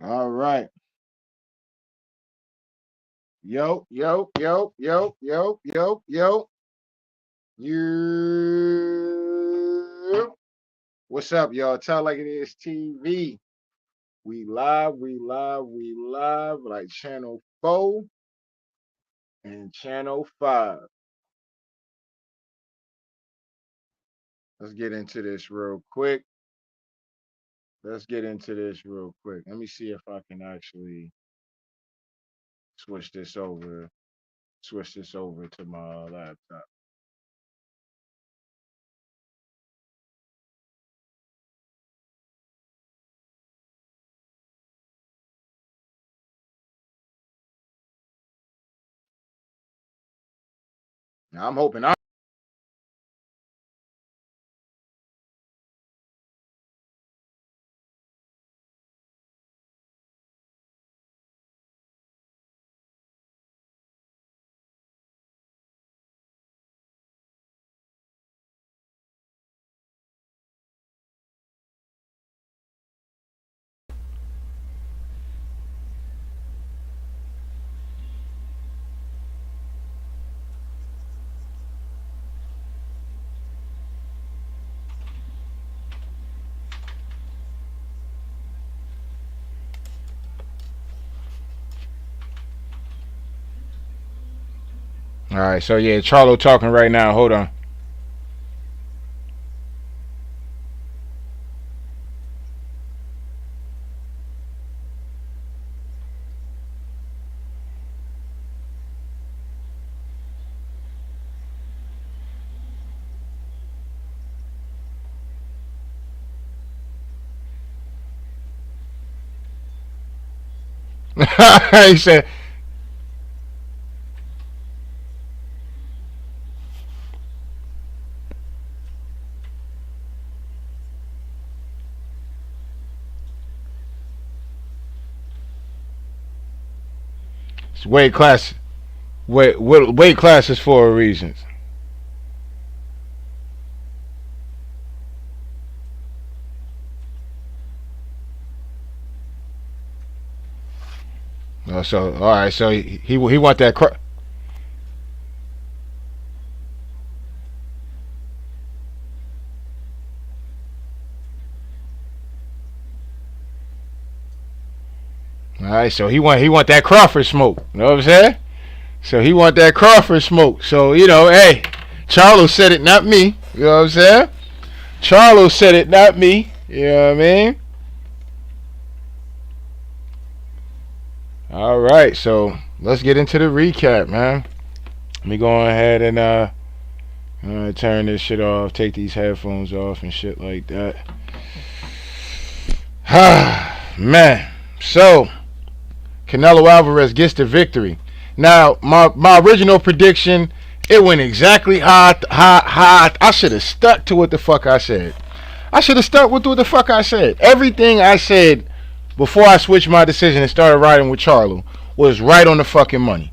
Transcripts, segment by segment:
All right. Yo, yo, yo, yo, yo, yo, yo. You. What's up, y'all? Tell like it is TV. We live like channel 4 and channel 5. Let's get into this real quick. Let's get into this real quick. Let me see if I can actually switch this over. Switch this over to my laptop. Now I'm hoping I All right, so yeah, Charlo talking right now. Hold on. He said, it's weight class. Weight class is for a reason. So all right, so he want that. All right, so he want that Crawford smoke. You know what I'm saying? So he want that Crawford smoke. So hey, Charlo said it, not me. You know what I'm saying? Charlo said it, not me. You know what I mean? All right, so let's get into the recap, man. Let me go ahead and turn this shit off, take these headphones off and shit like that. Man, so Canelo Alvarez gets the victory. Now, my original prediction, it went exactly how I should have stuck to what the fuck I said. I should have stuck with what the fuck I said. Everything I said before I switched my decision and started riding with Charlo was right on the fucking money.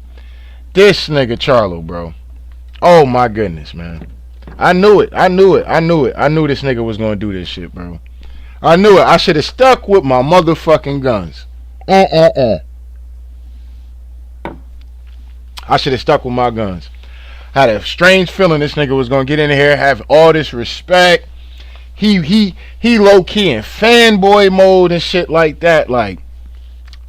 This nigga Charlo, bro. Oh my goodness, man. I knew it. I knew it. I knew it. I knew this nigga was gonna do this shit, bro. I knew it. I should have stuck with my motherfucking guns. I should have stuck with my guns. Had a strange feeling this nigga was gonna get in here, have all this respect. He low key in fanboy mode and shit like that. Like,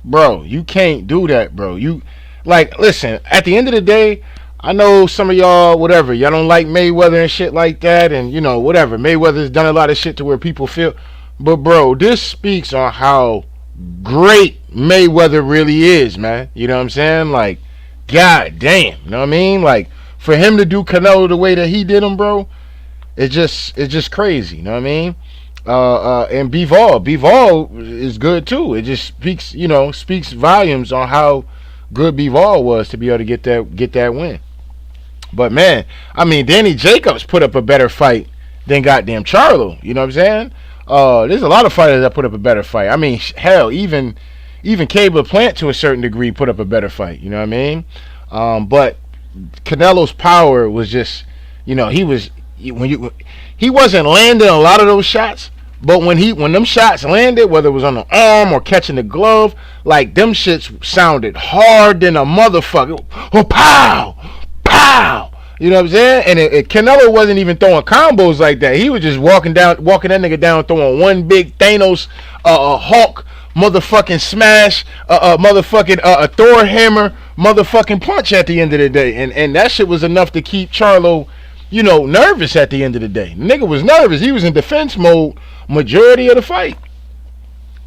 bro, you can't do that, bro. You like listen, at the end of the day, I know some of y'all, whatever, y'all don't like Mayweather and shit like that, and whatever. Mayweather's done a lot of shit to where people feel, but bro, this speaks on how great Mayweather really is, man. You know what I'm saying? Like, god damn, you know what I mean? Like, for him to do Canelo the way that he did him, bro, it's just crazy. You know what I mean? And Bivol is good too. It just speaks volumes on how good Bivol was to be able to get that win. But man, I mean, Danny Jacobs put up a better fight than goddamn Charlo. You know what I'm saying? There's a lot of fighters that put up a better fight. I mean, hell, even Caleb Plant to a certain degree put up a better fight. You know what I mean? But Canelo's power was just, he was when you he wasn't landing a lot of those shots, But when them shots landed, whether it was on the arm or catching the glove, like them shits sounded hard than a motherfucker. Oh, pow, pow. You know what I'm saying? And Canelo wasn't even throwing combos like that. He was just walking that nigga down, throwing one big Thanos, Hulk, motherfucking smash, motherfucking Thor hammer, motherfucking punch at the end of the day. And that shit was enough to keep Charlo, nervous at the end of the day. The nigga was nervous. He was in defense mode majority of the fight.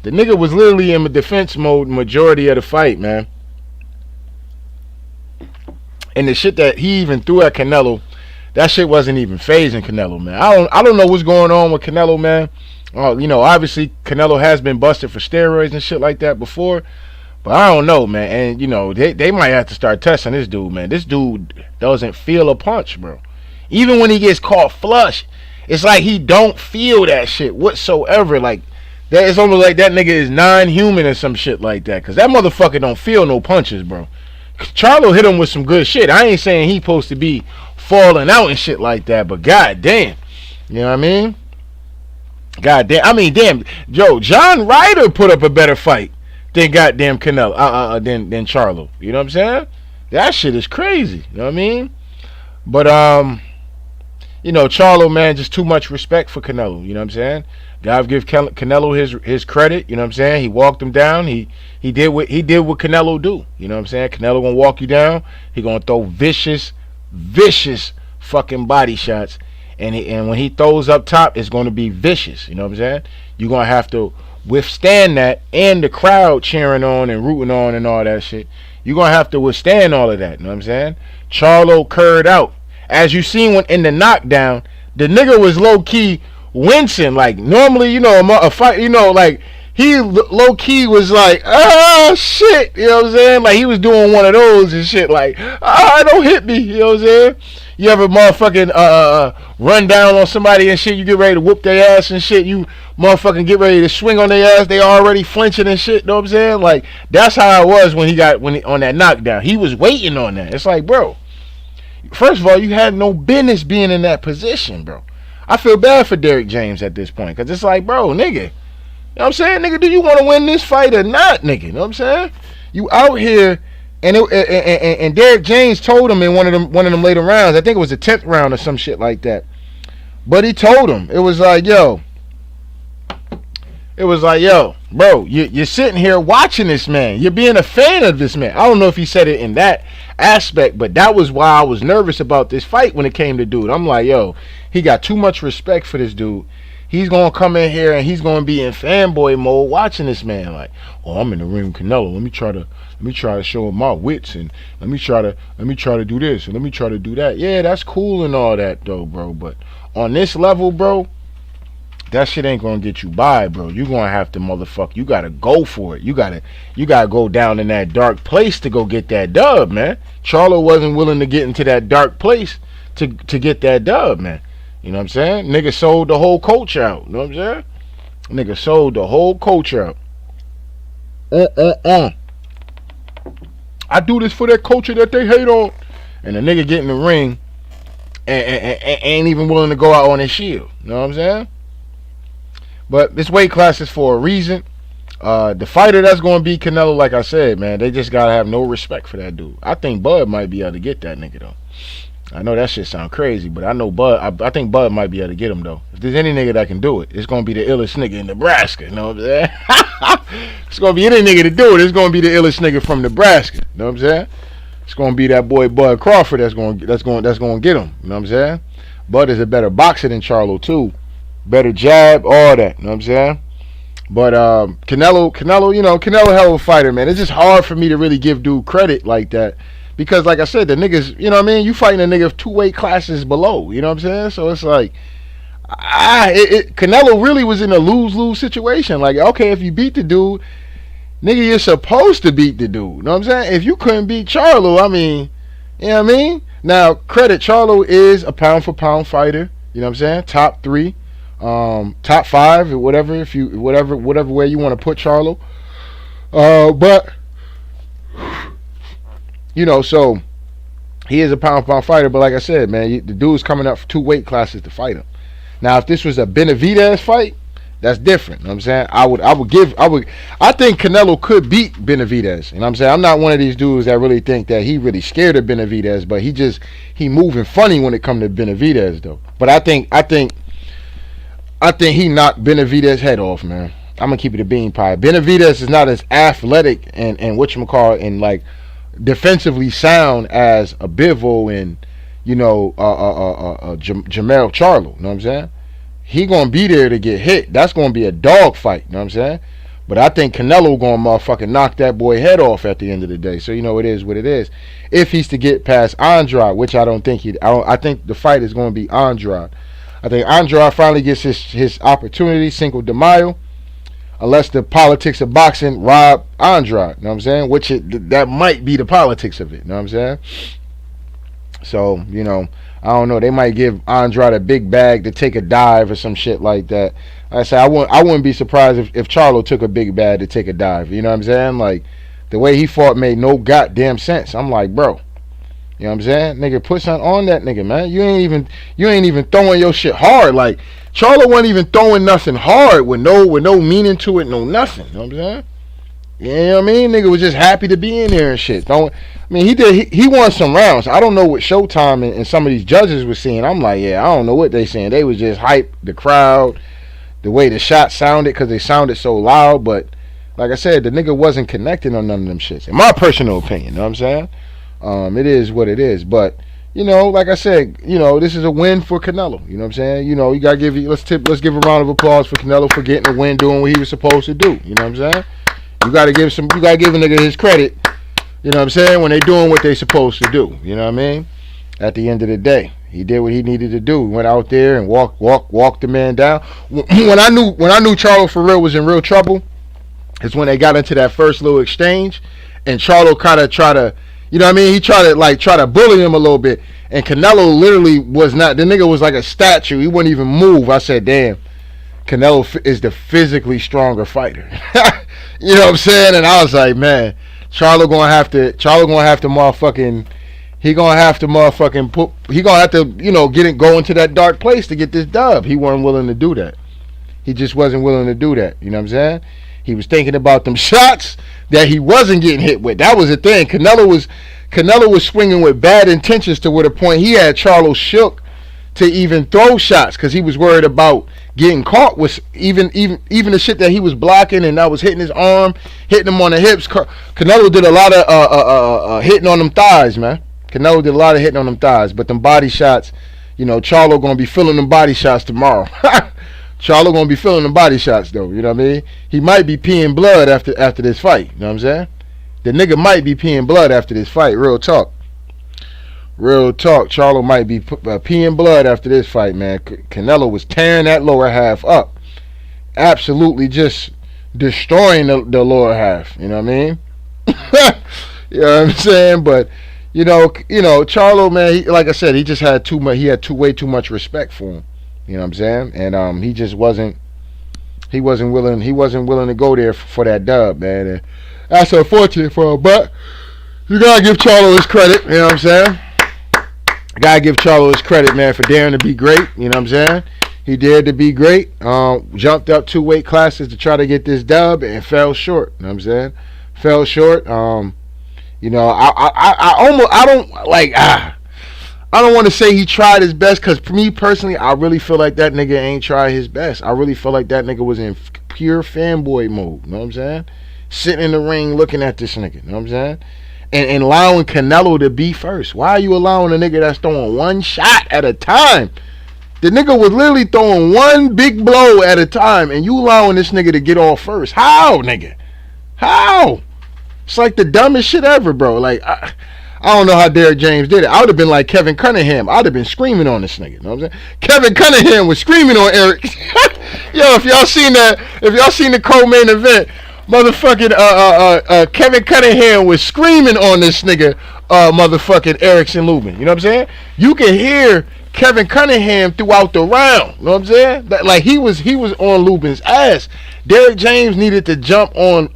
The nigga was literally in defense mode majority of the fight, man. And the shit that he even threw at Canelo, that shit wasn't even phasing Canelo, man. I don't know what's going on with Canelo, man. Obviously Canelo has been busted for steroids and shit like that before, but I don't know, man. And they might have to start testing this dude, man. This dude doesn't feel a punch, bro. Even when he gets caught flush, it's like he don't feel that shit whatsoever. Like that, it's almost like that nigga is non-human or some shit like that. Cause that motherfucker don't feel no punches, bro. Charlo hit him with some good shit. I ain't saying he supposed to be falling out and shit like that, but goddamn, you know what I mean? Goddamn, I mean, damn, Joe, John Ryder put up a better fight than goddamn Canelo, than Charlo. You know what I'm saying? That shit is crazy. You know what I mean? But Charlo, man, just too much respect for Canelo. You know what I'm saying? Gotta give Canelo his credit. You know what I'm saying? He walked him down. He did what Canelo do. You know what I'm saying? Canelo gonna walk you down. He gonna throw vicious fucking body shots. And when he throws up top, it's gonna be vicious. You know what I'm saying? You're gonna have to withstand that, and the crowd cheering on and rooting on and all that shit. You're gonna have to withstand all of that. You know what I'm saying? Charlo curved out. As you seen when in the knockdown, the nigga was low key wincing. Like normally, a fight, like he low key was like, shit, you know what I'm saying? Like he was doing one of those and shit, like, don't hit me, you know what I'm saying? You ever motherfucking run down on somebody and shit, you get ready to whoop their ass and shit, you motherfucking get ready to swing on their ass, they already flinching and shit, you know what I'm saying? Like that's how it was when he on that knockdown. He was waiting on that. It's like, bro, first of all, you had no business being in that position, bro. I feel bad for Derrick James at this point, because it's like, bro, nigga, you know what I'm saying? Nigga, do you want to win this fight or not, nigga? You know what I'm saying? You out here, and Derrick James told him in one of them later rounds, I think it was the 10th round or some shit like that, but he told him, it was like, yo, bro, you're sitting here watching this man. You're being a fan of this man. I don't know if he said it in that aspect, but that was why I was nervous about this fight when it came to dude. I'm like, yo, he got too much respect for this dude. He's gonna come in here and he's gonna be in fanboy mode watching this man. Like, oh, I'm in the ring with Canelo. Let me try to show him my wits, and let me try to do this, and let me try to do that. Yeah, that's cool and all that though, bro. But on this level, bro, that shit ain't gonna get you by, bro. You gonna have to motherfucker. You gotta go for it. You gotta go down in that dark place to go get that dub, man. Charlo wasn't willing to get into that dark place to get that dub, man. You know what I'm saying? Nigga sold the whole coach out. You know what I'm saying? Nigga sold the whole coach out. I do this for that culture that they hate on. And the nigga get in the ring and ain't even willing to go out on his shield. You know what I'm saying? But this weight class is for a reason. The fighter that's going to be Canelo, like I said, man, they just got to have no respect for that dude. I think Bud might be able to get that nigga, though. I know that shit sound crazy, but I know Bud. I think Bud might be able to get him, though. If there's any nigga that can do it, it's going to be the illest nigga in Nebraska. You know what I'm saying? It's going to be any nigga to do it. It's going to be the illest nigga from Nebraska. You know what I'm saying? It's going to be that boy Bud Crawford that's going to get him. You know what I'm saying? Bud is a better boxer than Charlo, too. Better jab, all that. You know what I'm saying? But Canelo, Canelo hell of a fighter, man. It's just hard for me to really give dude credit like that. Because, like I said, the niggas, you know what I mean? You fighting a nigga 2 weight classes below. You know what I'm saying? So it's like, Canelo really was in a lose-lose situation. Like, okay, if you beat the dude, nigga, you're supposed to beat the dude. You know what I'm saying? If you couldn't beat Charlo, I mean, you know what I mean? Now, credit, Charlo is a pound-for-pound fighter. You know what I'm saying? Top 3, top 5, or whatever. Whatever way you want to put Charlo. But you know, so he is a pound-for-pound fighter, but like I said, man, the dude's coming up for 2 weight classes to fight him. Now, if this was a Benavidez fight, That's different. You know what I'm saying? I think Canelo could beat Benavidez. You know what I'm saying? I'm not one of these dudes that really think that he really scared of Benavidez, but he moving funny when it comes to Benavidez though. But I think he knocked Benavidez head off, man. I'm gonna keep it a bean pie. Benavidez is not as athletic and whatchamacallit and like defensively sound as a Bivol and Jermell Charlo. You know what I'm saying? He gonna be there to get hit. That's gonna be a dog fight. You know what I'm saying? But I think Canelo gonna motherfucking knock that boy head off at the end of the day. So it is what it is. If he's to get past Andrade, which I don't think I think the fight is gonna be Andrade. I think Andrade finally gets his opportunity, Cinco de Mayo, unless the politics of boxing rob Andrade. You know what I'm saying? That might be the politics of it. You know what I'm saying? So, I don't know. They might give Andrade a big bag to take a dive or some shit like that. Like I said, I wouldn't be surprised if Charlo took a big bag to take a dive. You know what I'm saying? Like, the way he fought made no goddamn sense. I'm like, bro. You know what I'm saying? Nigga, put something on that nigga, man. You ain't even throwing your shit hard. Like, Charlo wasn't even throwing nothing hard with no meaning to it, no nothing. You know what I'm saying? You know what I mean? Nigga was just happy to be in there and shit. He won some rounds. I don't know what Showtime and some of these judges were seeing. I'm like, yeah, I don't know what they saying. They was just hype, the crowd, the way the shots sounded, because they sounded so loud. But like I said, the nigga wasn't connecting on none of them shits. In my personal opinion, you know what I'm saying? It is what it is. But, like I said, this is a win for Canelo. You know what I'm saying? You gotta let's give a round of applause for Canelo for getting a win, doing what he was supposed to do. You know what I'm saying? You gotta give a nigga his credit. You know what I'm saying? When they doing what they supposed to do. You know what I mean? At the end of the day, he did what he needed to do. He went out there and walked the man down. When I knew Charlo for real was in real trouble, is when they got into that first little exchange, and Charlo kind of tried to, you know what I mean? He tried to bully him a little bit, and Canelo literally was not. The nigga was like a statue. He wouldn't even move. I said, damn, Canelo is the physically stronger fighter. You know what I'm saying? And I was like, man, Charlo gonna have to motherfucking. He gonna have to go into that dark place to get this dub. He wasn't willing to do that. He just wasn't willing to do that. You know what I'm saying? He was thinking about them shots that he wasn't getting hit with. That was the thing. Canelo was swinging with bad intentions to where the point he had Charlo shook to even throw shots because he was worried about getting caught with even the shit that he was blocking and that was hitting his arm, hitting him on the hips. Canelo did a lot of hitting on them thighs, man. Canelo did a lot of hitting on them thighs, but them body shots, Charlo gonna be feeling them body shots tomorrow. Charlo gonna be feeling them body shots though, you know what I mean? He might be peeing blood after this fight, you know what I'm saying? The nigga might be peeing blood after this fight, real talk. Real talk, Charlo might be peeing blood after this fight, man. Canelo was tearing that lower half up. Absolutely just destroying the lower half, you know what I mean? You know what I'm saying? But, Charlo, man, like I said, he just had way too much respect for him. You know what I'm saying? And he just wasn't willing to go there for that dub, man. And that's unfortunate for him, but you gotta give Charlo his credit, you know what I'm saying? Gotta give Charlo his credit, man, for daring to be great, you know what I'm saying? He dared to be great, jumped up 2 weight classes to try to get this dub and fell short, you know what I'm saying? Fell short. I don't want to say he tried his best, because for me personally, I really feel like that nigga ain't tried his best. I really feel like that nigga was in pure fanboy mode, you know what I'm saying? Sitting in the ring looking at this nigga, you know what I'm saying? And allowing Canelo to be first. Why are you allowing a nigga that's throwing one shot at a time? The nigga was literally throwing one big blow at a time, and you allowing this nigga to get off first. How, nigga? How? It's like the dumbest shit ever, bro. Like, I don't know how Derrick James did it. I would have been like Kevin Cunningham. I would have been screaming on this nigga. You know what I'm saying? Kevin Cunningham was screaming on Eric. Yo, if y'all seen the co-main event, motherfucking Kevin Cunningham was screaming on this nigga, motherfucking Erickson Lubin. You know what I'm saying? You can hear Kevin Cunningham throughout the round. You know what I'm saying? Like he was on Lubin's ass. Derrick James needed to jump on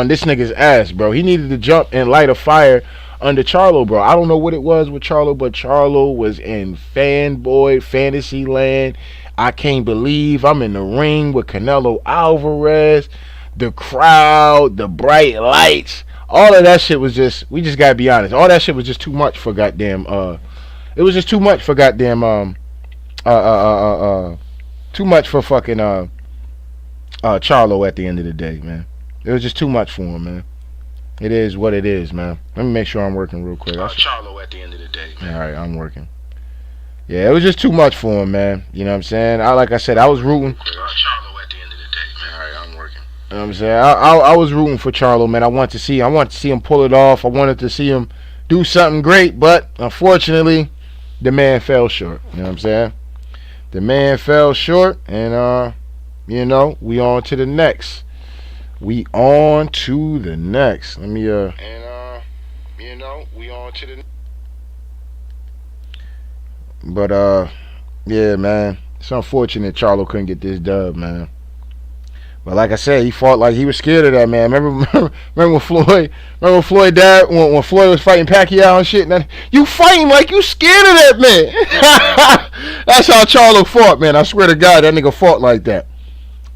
this nigga's ass, bro. He needed to jump and light a fire under Charlo, bro. I don't know what it was with Charlo, but Charlo was in fanboy fantasy land. I can't believe I'm in the ring with Canelo Alvarez. The crowd, the bright lights, all of that shit was just. We just gotta be honest. All that shit was just too much for goddamn. It was just too much for goddamn. Too much for fucking Charlo at the end of the day, man. It was just too much for him, man. It is what it is, man. Let me make sure I'm working real quick. Charlo at the end of the day, man. All right, I'm working. Yeah, it was just too much for him, man. You know what I'm saying? Like I said, I was rooting. Charlo at the end of the day, man. All right, I'm working. You know what I'm saying? I was rooting for Charlo, man. I wanted to see him pull it off. I wanted to see him do something great, but unfortunately, the man fell short. You know what I'm saying? The man fell short, and you know, we on to the next. We on to the next. Let me you know, we on to the. But yeah, man, it's unfortunate Charlo couldn't get this dub, man. But like I said, he fought like he was scared of that, man. Remember when Floyd died when Floyd was fighting Pacquiao and shit. And you fighting like you scared of that man. That's how Charlo fought, man. I swear to God, that nigga fought like that.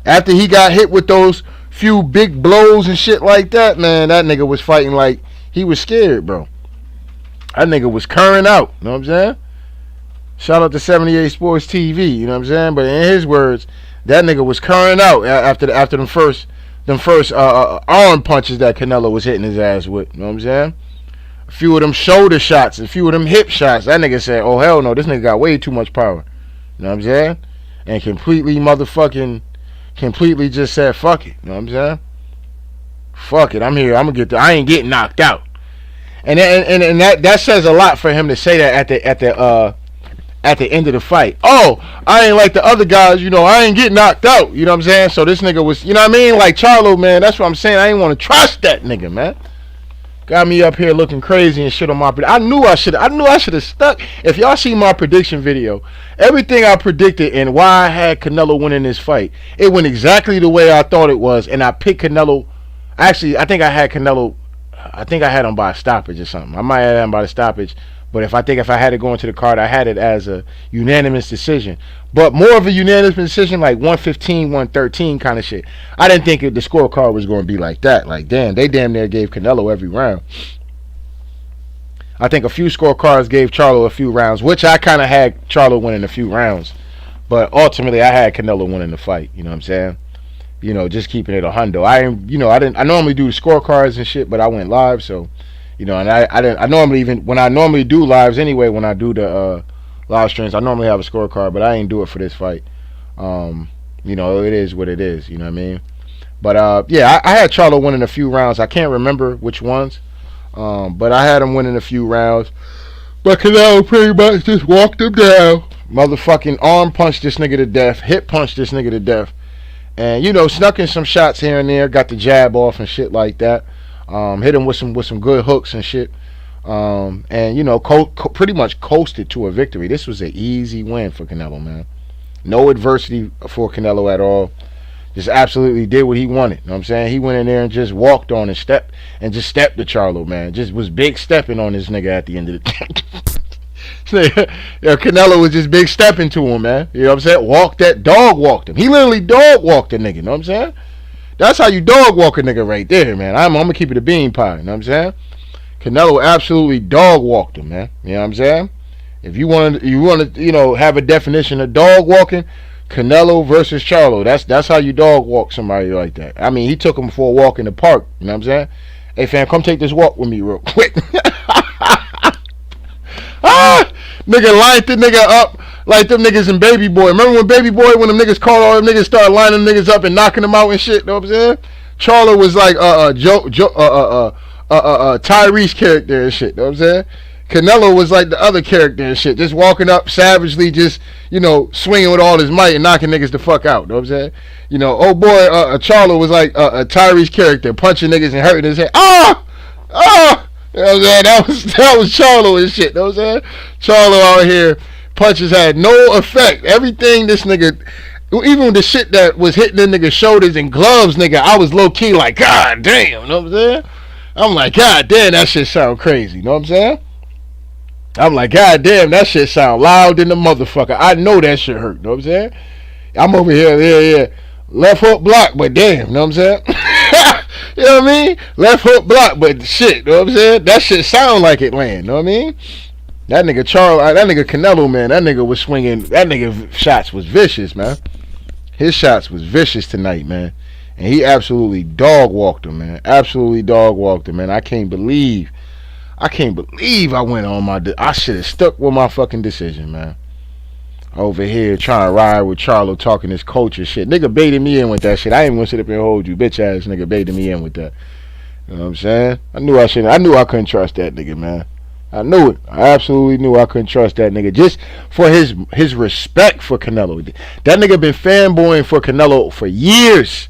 After he got hit with those few big blows and shit like that, man, that nigga was fighting like he was scared, bro. That nigga was curring out. You know what I'm saying? Shout out to 78 Sports TV. You know what I'm saying? But in his words, that nigga was curring out after them first arm punches that Canelo was hitting his ass with. You know what I'm saying? A few of them shoulder shots, a few of them hip shots. That nigga said, "Oh hell no, this nigga got way too much power." You know what I'm saying? And completely just said, "Fuck it." You know what I'm saying? Fuck it. I'm here. I'm gonna I ain't getting knocked out. And that says a lot for him to say that at the end of the fight. Oh, I ain't like the other guys, you know, I ain't get knocked out. You know what I'm saying? So this nigga was, you know what I mean? Like Charlo, man, that's what I'm saying. I ain't want to trust that nigga, man. Got me up here looking crazy and shit on my I knew I should have stuck. If y'all see my prediction video, everything I predicted and why I had Canelo winning this fight, it went exactly the way I thought it was, and I picked Canelo. Actually, I think I had him by a stoppage or something. I might have had him by the stoppage. But if I had to go into the card, I had it as a unanimous decision. But more of a unanimous decision, like 115, 113 kind of shit. I didn't think the scorecard was going to be like that. Like, damn, they damn near gave Canelo every round. I think a few scorecards gave Charlo a few rounds, which I kind of had Charlo winning a few rounds. But ultimately, I had Canelo winning the fight. You know what I'm saying? You know, just keeping it a hundo. I normally do the scorecards and shit, but I went live, so. You know, and I normally do lives anyway, when I do the live streams, I normally have a scorecard, but I ain't do it for this fight. You know, it is what it is, you know what I mean? But yeah, I had Charlo winning a few rounds. I can't remember which ones, but I had him winning a few rounds. But Canelo pretty much just walked him down. Motherfucking arm punched this nigga to death, hip punched this nigga to death. And, you know, snuck in some shots here and there, got the jab off and shit like that. Hit him with some good hooks and shit, and you know, pretty much coasted to a victory. This was an easy win for Canelo, man. No adversity for Canelo at all. Just absolutely did what he wanted. You know what I'm saying? He went in there and just walked on and stepped to Charlo, man. Just was big stepping on this nigga at the end of the day. Yeah, Canelo was just big stepping to him, man. You know what I'm saying? Dog walked him. He literally dog walked the nigga. You know what I'm saying? That's how you dog walk a nigga right there, man. I'm gonna keep it a bean pie, you know what I'm saying? Canelo absolutely dog walked him, man. You know what I'm saying? If you want to, you know, have a definition of dog walking, Canelo versus Charlo. That's how you dog walk somebody like that. I mean, he took him for a walk in the park, you know what I'm saying? Hey fam, come take this walk with me real quick. Nigga lined the nigga up like them niggas in Baby Boy. Remember when Baby Boy, when them niggas called all them niggas, started lining them niggas up and knocking them out and shit, know what I'm saying? Charlo was like Tyrese character and shit, know what I'm saying? Canelo was like the other character and shit, just walking up savagely, just, you know, swinging with all his might and knocking niggas the fuck out, know what I'm saying? You know, oh boy, Charlo was like a Tyrese character, punching niggas and hurting his head. You know what I'm saying? That was Charlo and shit, know what I'm saying? Charlo out here, punches had no effect. Everything this nigga, even the shit that was hitting the nigga's shoulders and gloves, nigga, I was low key like, God damn, you know what I'm saying? I'm like, God damn, that shit sound crazy, you know what I'm saying? I'm like, God damn, that shit sound loud in the motherfucker. I know that shit hurt. You know what I'm saying? I'm over here, yeah. Left hook block, but damn, you know what I'm saying? You know what I mean? Left hook block, but shit, you know what I'm saying? That shit sound like it land, you know what I mean? That nigga Charlo, that nigga Canelo, man, that nigga was swinging, that nigga shots was vicious, man. His shots was vicious tonight, man. And he absolutely dog walked him, man. Absolutely dog walked him, man. I can't believe I went on I should have stuck with my fucking decision, man. Over here trying to ride with Charlo talking this culture shit. Nigga baited me in with that shit. I ain't gonna sit up here and hold you. Bitch ass nigga baited me in with that. You know what I'm saying? I knew I couldn't trust that nigga, man. I knew it. I absolutely knew I couldn't trust that nigga. Just for his respect for Canelo. That nigga been fanboying for Canelo for years.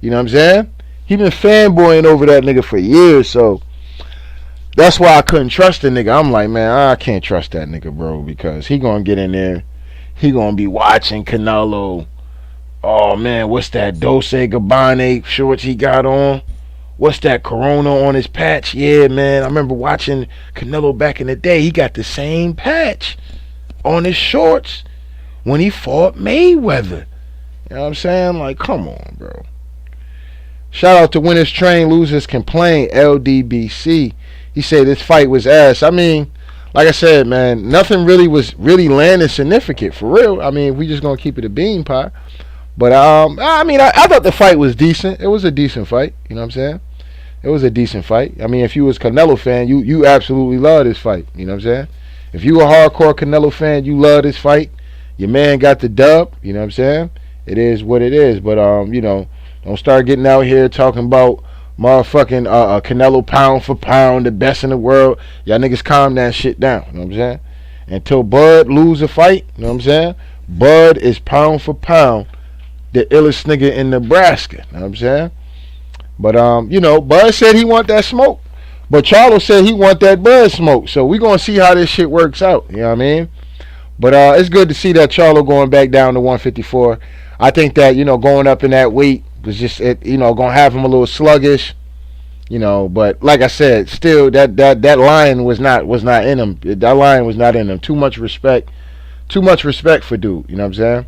You know what I'm saying? He been fanboying over that nigga for years, so that's why I couldn't trust the nigga. I'm like, man, I can't trust that nigga, bro, because he gonna get in there. He gonna be watching Canelo. Oh man, what's that Dolce Gabbana shorts he got on? What's that Corona on his patch? Yeah, man, I remember watching Canelo back in the day. He got the same patch on his shorts when he fought Mayweather. You know what I'm saying? Like, come on, bro. Shout out to Winners Train, Losers Complain, LDBC. He said this fight was ass. I mean, like I said, man, nothing really was landing significant for real. I mean, we just gonna keep it a bean pie. But I mean, I thought the fight was decent. It was a decent fight. You know what I'm saying? It was a decent fight. I mean, if you was a Canelo fan, you absolutely love this fight. You know what I'm saying? If you a hardcore Canelo fan, you love this fight. Your man got the dub. You know what I'm saying? It is what it is. But you know, don't start getting out here talking about motherfucking Canelo pound for pound, the best in the world. Y'all niggas calm that shit down. You know what I'm saying? Until Bud lose a fight, you know what I'm saying? Bud is pound for pound the illest nigga in Nebraska. You know what I'm saying? But you know, Bud said he want that smoke. But Charlo said he want that Bud smoke. So we gonna see how this shit works out. You know what I mean? But it's good to see that Charlo going back down to 154. I think that, you know, going up in that weight was just, you know, gonna have him a little sluggish, you know. But like I said, still that line was not in him. That line was not in him. Too much respect for dude. You know what I'm saying?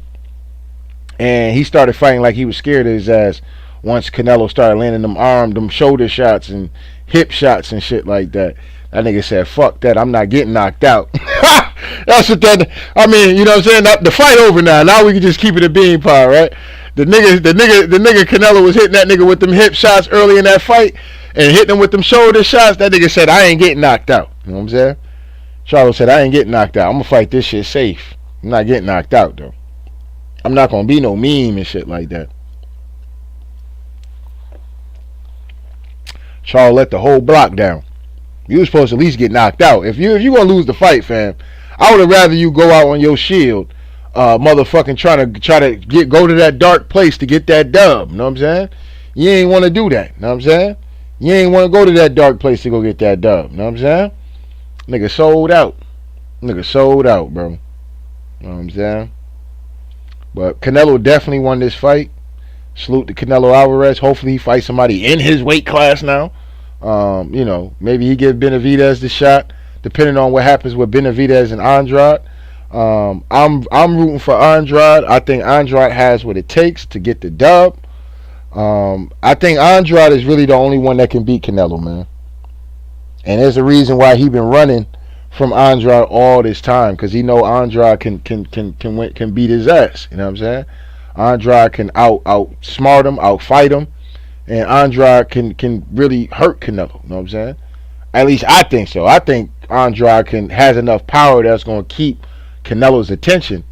And he started fighting like he was scared of his ass once Canelo started landing them shoulder shots and hip shots and shit like that. That nigga said, "Fuck that! I'm not getting knocked out." That's what that. I mean, you know what I'm saying? The fight over now. Now we can just keep it a bean pie, right? The nigga Canelo was hitting that nigga with them hip shots early in that fight and hitting him with them shoulder shots. That nigga said, "I ain't getting knocked out." You know what I'm saying? Charlo said, "I ain't getting knocked out. I'm gonna fight this shit safe. I'm not getting knocked out though. I'm not gonna be no meme and shit like that." Charlo let the whole block down. You was supposed to at least get knocked out. If you gonna lose the fight, fam, I would have rather you go out on your shield, motherfucking try to go to that dark place to get that dub. You know what I'm saying? You ain't want to do that. You know what I'm saying? You ain't want to go to that dark place to go get that dub. You know what I'm saying? Nigga sold out. Nigga sold out, bro. You know what I'm saying? But Canelo definitely won this fight. Salute to Canelo Alvarez. Hopefully he fights somebody in his weight class now. You know, maybe he gives Benavidez the shot, depending on what happens with Benavidez and Andrade. I'm rooting for Andrade. I think Andrade has what it takes to get the dub. I think Andrade is really the only one that can beat Canelo, man. And there's a reason why he been running from Andrade all this time, because he know Andrade can beat his ass. You know what I'm saying? Andrade can outsmart him, outfight him. And Andrade can really hurt Canelo. You know what I'm saying? At least I think so. I think Andrade has enough power that's going to keep Canelo's attention.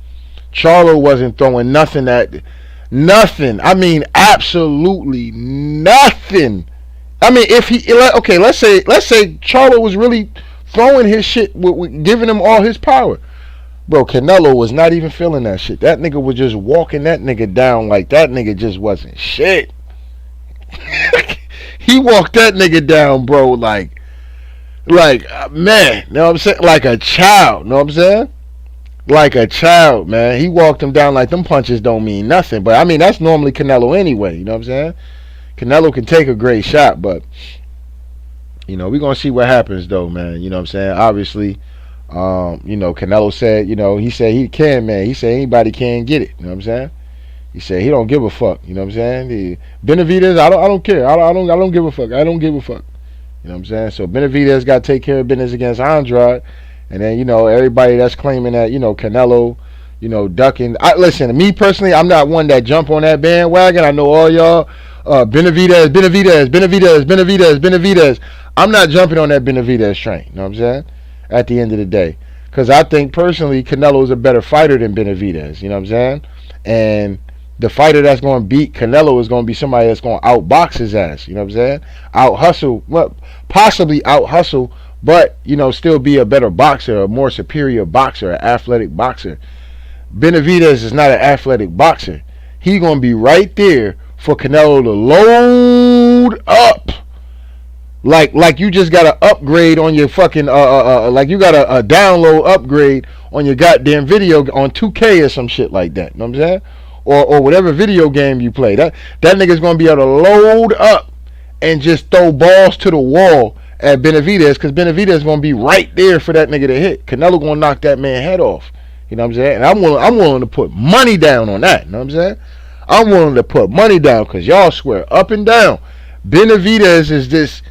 Charlo wasn't throwing nothing at... Nothing. I mean, absolutely nothing. I mean, if he... Okay, let's say Charlo was really throwing his shit, giving him all his power. Bro, Canelo was not even feeling that shit. That nigga was just walking that nigga down like that nigga just wasn't shit. He walked that nigga down, bro, like man, you know what I'm saying? Like a child, you know what I'm saying? Like a child, man. He walked him down like them punches don't mean nothing. But I mean, that's normally Canelo anyway, you know what I'm saying? Canelo can take a great shot, but you know, we're gonna see what happens though, man. You know what I'm saying? Obviously, Canelo said, he said he can, man. He said anybody can get it. You know what I'm saying? He said he don't give a fuck. You know what I'm saying? Benavidez, I don't care. I don't give a fuck. I don't give a fuck. You know what I'm saying? So Benavidez got to take care of business against Andrade, and then everybody that's claiming that Canelo, ducking. Listen, me personally, I'm not one that jump on that bandwagon. I know all y'all. Benavidez. I'm not jumping on that Benavidez train. You know what I'm saying? At the end of the day, because I think personally Canelo is a better fighter than Benavidez. You know what I'm saying? And the fighter that's going to beat Canelo is going to be somebody that's going to outbox his ass. You know what I'm saying? Out hustle, well, possibly out hustle, but still be a better boxer, a more superior boxer, an athletic boxer. Benavidez is not an athletic boxer. He's going to be right there for Canelo to load up. Like you just got an upgrade on your fucking like you got a download upgrade on your goddamn video on 2K or some shit like that. You know what I'm saying? Or whatever video game you play. That nigga's gonna be able to load up and just throw balls to the wall at Benavidez, because Benavidez is gonna be right there for that nigga to hit. Canelo gonna knock that man head off. You know what I'm saying? And I'm willing to put money down on that. You know what I'm saying? I'm willing to put money down, because y'all swear up and down Benavidez is this.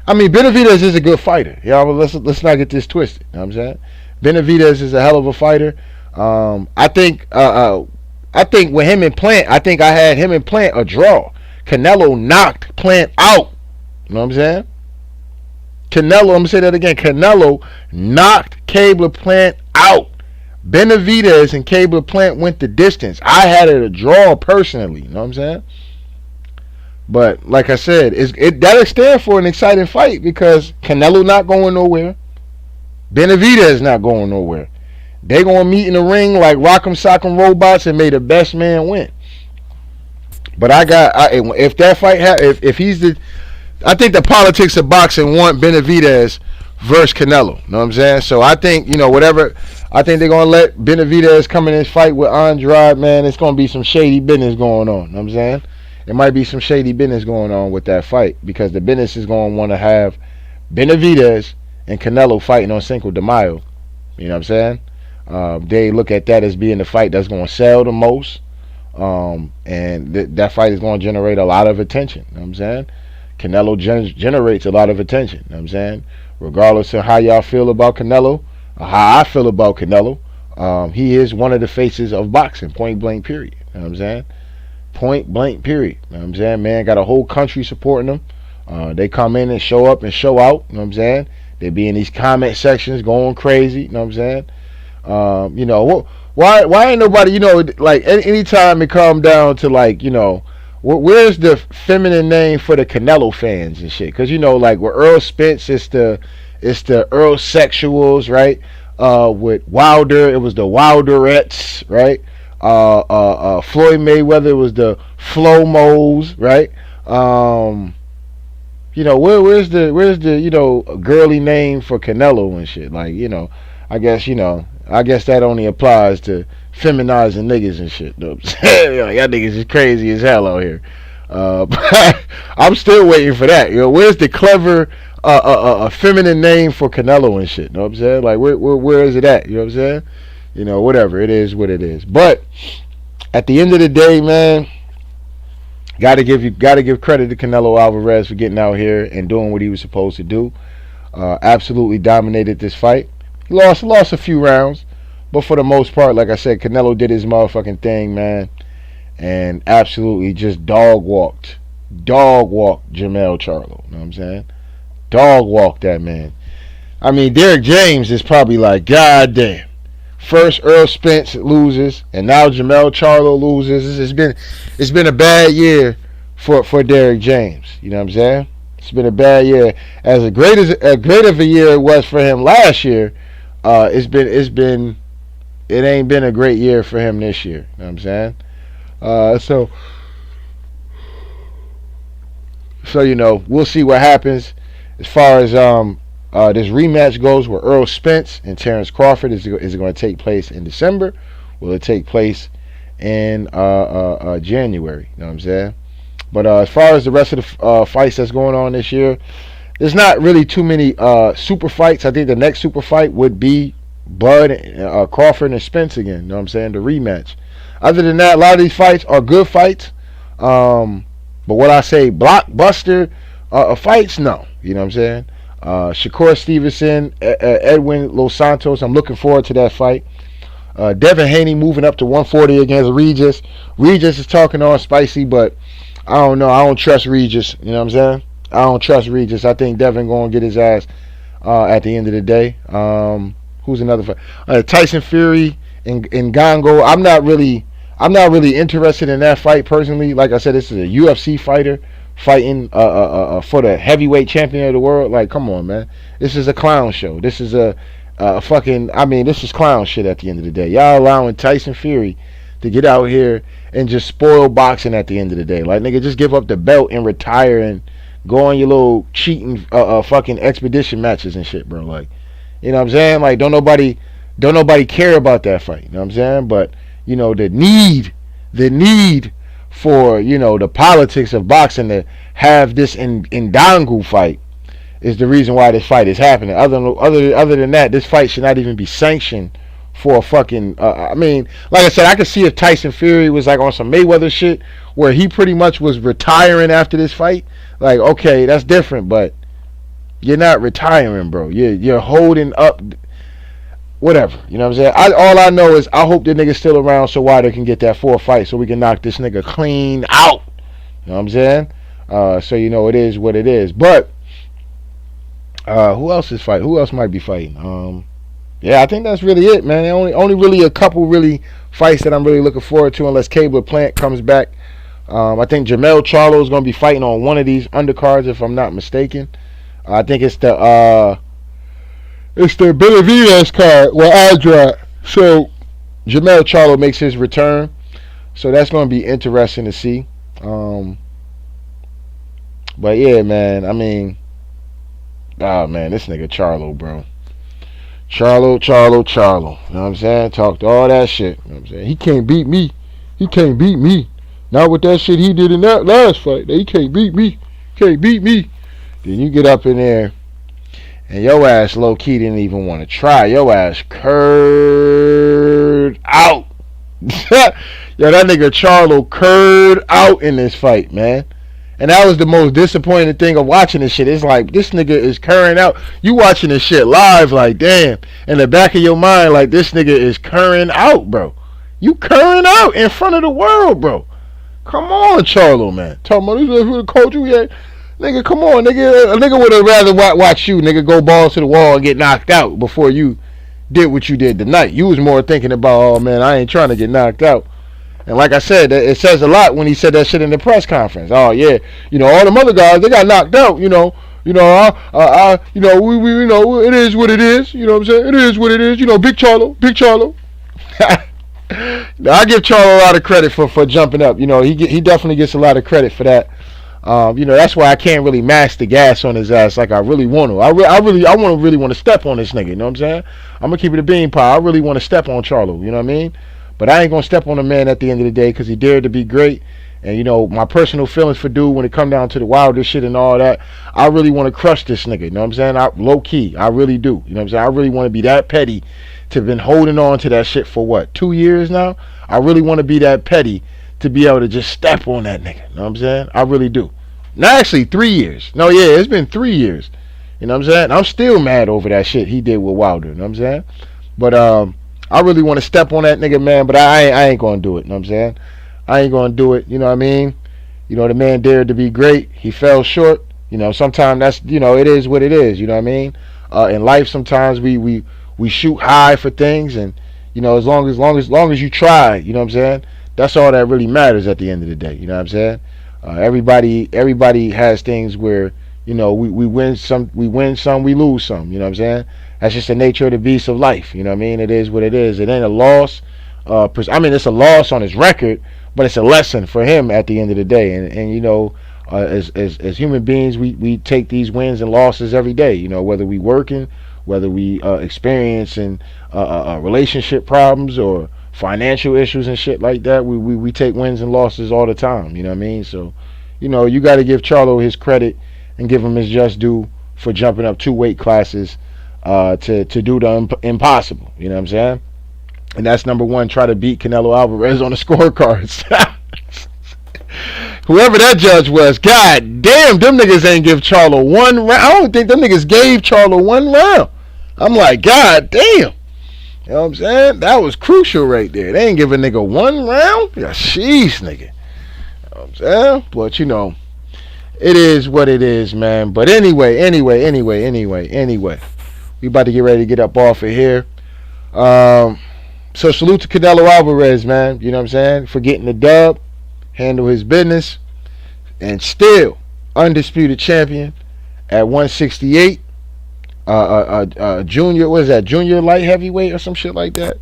I mean, Benavidez is a good fighter. Y'all, let's not get this twisted. You know what I'm saying? Benavidez is a hell of a fighter. I think with him and Plant, I had him and Plant a draw. Canelo knocked Plant out. You know what I'm saying? Canelo, I'm gonna say that again. Canelo knocked Cable Plant out. Benavidez and Cable Plant went the distance. I had it a draw personally. You know what I'm saying? But like I said, that'll stand for an exciting fight, because Canelo not going nowhere. Benavidez not going nowhere. They gonna meet in the ring like Rock'em Sock'em Robots, and may the best man win. But if that fight if he's I think the politics of boxing want Benavidez versus Canelo. You know what I'm saying? So I think whatever. I think they're gonna let Benavidez come in this fight with Andrade. Man, it's gonna be some shady business going on. You know what I'm saying? There might be some shady business going on with that fight, because the business is going to want to have Benavidez and Canelo fighting on Cinco de Mayo. You know what I'm saying? They look at that as being the fight that's going to sell the most, and that fight is going to generate a lot of attention. You know what I'm saying? Canelo generates a lot of attention. You know what I'm saying? Regardless of how y'all feel about Canelo, or how I feel about Canelo, he is one of the faces of boxing, point blank period. You know what I'm saying? Point blank period. You know what I'm saying? Man, got a whole country supporting them. They come in and show up and show out. You know what I'm saying? They be in these comment sections going crazy. You know what I'm saying? Why ain't nobody, like anytime it come down to like, where's the feminine name for the Canelo fans and shit? Because like with Earl Spence, it's the Earl Sexuals, right? With Wilder, it was the Wilderettes, right? Floyd Mayweather was the Flomos, right? Where's the girly name for Canelo and shit? Like, I guess that only applies to feminizing niggas and shit. You know what I'm saying? Y'all niggas is crazy as hell out here. But I'm still waiting for that. Where's the clever feminine name for Canelo and shit? You know what I'm saying? Like, where is it at? You know what I'm saying? Whatever. It is what it is. But at the end of the day, man, gotta give credit to Canelo Alvarez for getting out here and doing what he was supposed to do. Absolutely dominated this fight. He lost a few rounds, but for the most part, like I said, Canelo did his motherfucking thing, man, and absolutely just dog walked Jermell Charlo. You know what I'm saying? Dog walked that man. I mean, Derrick James is probably like, God damn. First Earl Spence loses, and now Jermell Charlo loses. It's been a bad year for Derrick James. You know what I'm saying? It's been a bad year. As great of a year it was for him last year, it ain't been a great year for him this year. You know what I'm saying? So we'll see what happens as far as this rematch goes with Earl Spence and Terrence Crawford. Is it going to take place in December? Will it take place in January? You know what I'm saying? But as far as the rest of the fights that's going on this year, there's not really too many super fights. I think the next super fight would be Bud, Crawford and Spence again. You know what I'm saying? The rematch. Other than that, a lot of these fights are good fights. But what I say, blockbuster fights, no. You know what I'm saying? Shakur Stevenson, Edwin Los Santos. I'm looking forward to that fight. Devin Haney moving up to 140 against Regis. Regis is talking all spicy, but I don't know. I don't trust Regis. You know what I'm saying? I don't trust Regis. I think Devin going to get his ass at the end of the day. Who's another fight? Tyson Fury and Ngannou. I'm not really interested in that fight personally. Like I said, this is a UFC fighter fighting for the heavyweight champion of the world. Like, come on, man. This is a clown show. This is this is clown shit at the end of the day. Y'all allowing Tyson Fury to get out here and just spoil boxing at the end of the day. Like, nigga, just give up the belt and retire and go on your little cheating fucking expedition matches and shit, bro. Like, you know what I'm saying? Like, don't nobody care about that fight. You know what I'm saying? But, you know, the need for, you know, the politics of boxing to have this Ngannou fight is the reason why this fight is happening. Other than that, this fight should not even be sanctioned for a fucking. I mean, like I said, I could see if Tyson Fury was like on some Mayweather shit where he pretty much was retiring after this fight. Like, okay, that's different, but you're not retiring, bro. You're holding up. Whatever, you know what I'm saying? All I know is I hope the nigga's still around so Wilder can get that 4th fight so we can knock this nigga clean out. You know what I'm saying? So, you know, it is what it is. But who else is fighting? Who else might be fighting? Yeah, I think that's really it, man. Only really a couple really fights that I'm really looking forward to unless Cable Plant comes back. I think Jermell Charlo is going to be fighting on one of these undercards if I'm not mistaken. I think it's the Benavidez card where I draw. So Jermell Charlo makes his return. So that's going to be interesting to see. But yeah, man. I mean, man, this nigga Charlo, bro. Charlo. You know what I'm saying? Talked all that shit. You know what I'm saying? He can't beat me. Not with that shit he did in that last fight. He can't beat me. Then you get up in there and your ass low-key didn't even want to try. Your ass curd out. Yo, that nigga Charlo curd out in this fight, man. And that was the most disappointing thing of watching this shit. It's like, this nigga is curring out. You watching this shit live, like, damn. In the back of your mind, like, this nigga is curring out, bro. You curring out in front of the world, bro. Come on, Charlo, man. Talking about this is the coach we had. Nigga, come on, nigga. A nigga would have rather watch you, nigga, go balls to the wall and get knocked out before you did what you did tonight. You was more thinking about, oh, man, I ain't trying to get knocked out. And like I said, it says a lot when he said that shit in the press conference. Oh, yeah, you know, all them other guys, they got knocked out, you know, we you know, it is what it is, you know what I'm saying? It is what it is, you know, Big Charlo. Now, I give Charlo a lot of credit for jumping up. You know, he definitely gets a lot of credit for that. You know, that's why I can't really mash the gas on his ass like I really want to. I really want to step on this nigga. You know what I'm saying? I'm gonna keep it a bean pie. I really want to step on Charlo. You know what I mean? But I ain't gonna step on the man at the end of the day because he dared to be great. And you know, my personal feelings for dude when it come down to the Wilder shit and all that, I really want to crush this nigga. You know what I'm saying? Low key, I really do. You know what I'm saying? I really want to be that petty to have been holding on to that shit for what, 2 years now? I really want to be that petty to be able to just step on that nigga. You know what I'm saying? I really do. Now, actually, 3 years. No, yeah, it's been 3 years. You know what I'm saying? I'm still mad over that shit he did with Wilder. You know what I'm saying? But I really want to step on that nigga, man, but I ain't going to do it. You know what I'm saying? I ain't going to do it. You know what I mean? You know, the man dared to be great. He fell short. You know, sometimes that's, you know, it is what it is. You know what I mean? In life, sometimes we shoot high for things, and, you know, as long as you try, you know what I'm saying? That's all that really matters at the end of the day. You know what I'm saying? Everybody has things where, you know, we win some, we lose some. You know what I'm saying? That's just the nature of the beast of life. You know what I mean? It is what it is. It ain't a loss. I mean, it's a loss on his record, but it's a lesson for him at the end of the day. And you know, as human beings, we take these wins and losses every day. You know, whether we working, whether we experiencing relationship problems or financial issues and shit like that, we take wins and losses all the time. You know what I mean? So, you know, you got to give Charlo his credit and give him his just due for jumping up 2 weight classes to do the impossible. You know what I'm saying? And that's number one. Try to beat Canelo Alvarez on the scorecards. Whoever that judge was, god damn, them niggas ain't give Charlo one round. I don't think them niggas gave Charlo one round. I'm like, god damn. You know what I'm saying? That was crucial right there. They ain't give a nigga one round? Yeah, sheesh, nigga. You know what I'm saying? But, you know, it is what it is, man. But anyway. We about to get ready to get up off of here. So salute to Canelo Alvarez, man. You know what I'm saying? For getting the dub. Handle his business. And still undisputed champion at 168. Junior, what is that? Junior light heavyweight or some shit like that.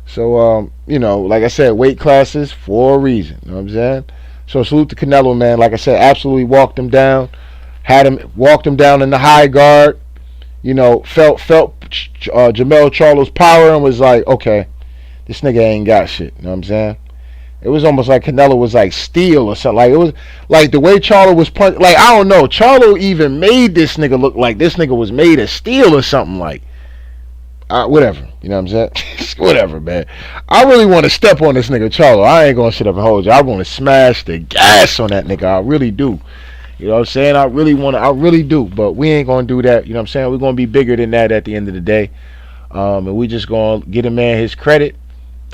So, you know, like I said, weight classes for a reason. You know what I'm saying? So salute to Canelo, man. Like I said, absolutely walked him down. Walked him down in the high guard. You know, felt Jermell Charlo's power and was like, okay, this nigga ain't got shit. You know what I'm saying? It was almost like Canelo was like steel or something. Like it was like the way Charlo was punched. Like I don't know, Charlo even made this nigga look like this nigga was made of steel or something. Like whatever, you know what I'm saying? Whatever, man. I really want to step on this nigga Charlo. I ain't gonna sit up and hold you. I want to smash the gas on that nigga. I really do. You know what I'm saying? I really do. But we ain't gonna do that. You know what I'm saying? We're gonna be bigger than that at the end of the day. And we just gonna get a man his credit.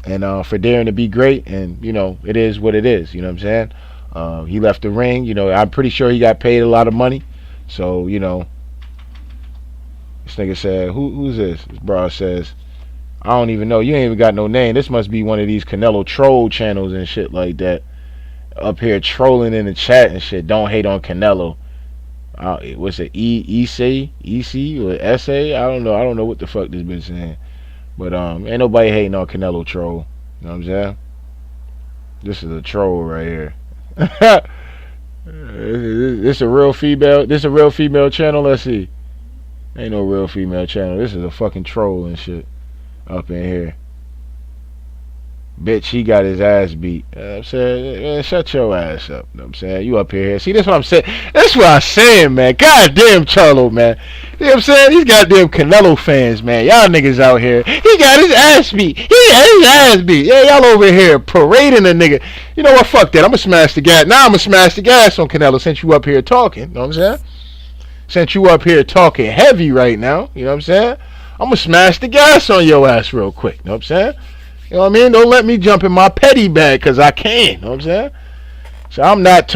And for daring to be great, and you know, it is what it is. You know what I'm saying? He left the ring. You know, I'm pretty sure he got paid a lot of money. So you know, this nigga said, "Who's this?" This bro says, "I don't even know. You ain't even got no name. This must be one of these Canelo troll channels and shit like that. Up here trolling in the chat and shit. Don't hate on Canelo. What's it? EC or SA? I don't know. I don't know what the fuck this bitch saying." But ain't nobody hating on Canelo troll. You know what I'm saying? This is a troll right here. This a real female. This a real female channel. Let's see. Ain't no real female channel. This is a fucking troll and shit up in here. Bitch, he got his ass beat. I'm saying, man, shut your ass up. You know what I'm saying? You up here. See, that's what I'm saying. That's what I'm saying, man. Goddamn Charlo, man. You know what I'm saying? These goddamn Canelo fans, man. Y'all niggas out here. He got his ass beat. He got his ass beat. Yeah, y'all over here parading a nigga. You know what? Fuck that. I'm going to smash the gas. Now I'm going to smash the gas on Canelo since you up here talking. You know what I'm saying? Since you up here talking heavy right now. You know what I'm saying? I'm going to smash the gas on your ass real quick. You know what I'm saying? You know what I mean? Don't let me jump in my petty bag because I can. You know what I'm saying? So I'm not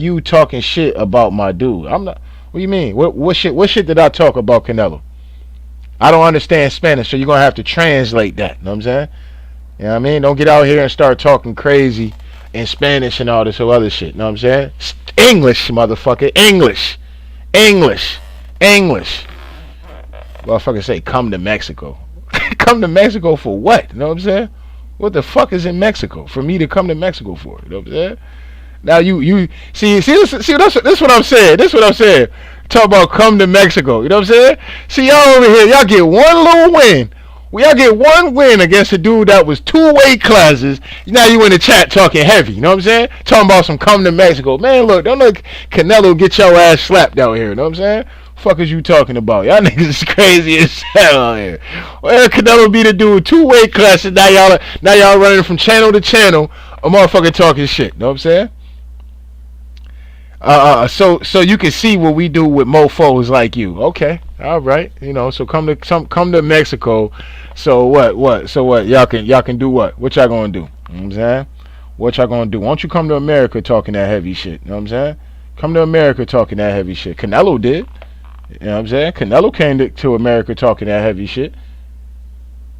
you talking shit about my dude. I'm not. What do you mean? What shit did I talk about Canelo? I don't understand Spanish, so you're gonna have to translate that. You know what I'm saying? You know what I mean? Don't get out here and start talking crazy in Spanish and all this other shit. You know what I'm saying? English, motherfucker. English. Motherfucker say come to Mexico. Come to Mexico for what? You know what I'm saying? What the fuck is in Mexico for me to come to Mexico for? You know what I'm saying? Now you see this what I'm saying. This what I'm saying. Talk about come to Mexico. You know what I'm saying? See y'all over here. Y'all get one little win. Y'all get one win against a dude that was 2 weight classes. Now you in the chat talking heavy. You know what I'm saying? Talking about some come to Mexico. Man, look, don't let Canelo get your ass slapped out here. You know what I'm saying? Fuck is you talking about? Y'all niggas is crazy as hell out here. Well, Canelo be the dude 2 weight classes. Now y'all running from channel to channel. A motherfucker talking shit. Know what I'm saying? So you can see what we do with mofos like you. Okay, all right. You know, so come to Mexico. So what? So what? Y'all can do what? What y'all gonna do? You know what I'm saying? What y'all gonna do? Why don't you come to America talking that heavy shit? You know what I'm saying? Come to America talking that heavy shit. Canelo did. You know what I'm saying? Canelo came to America talking that heavy shit.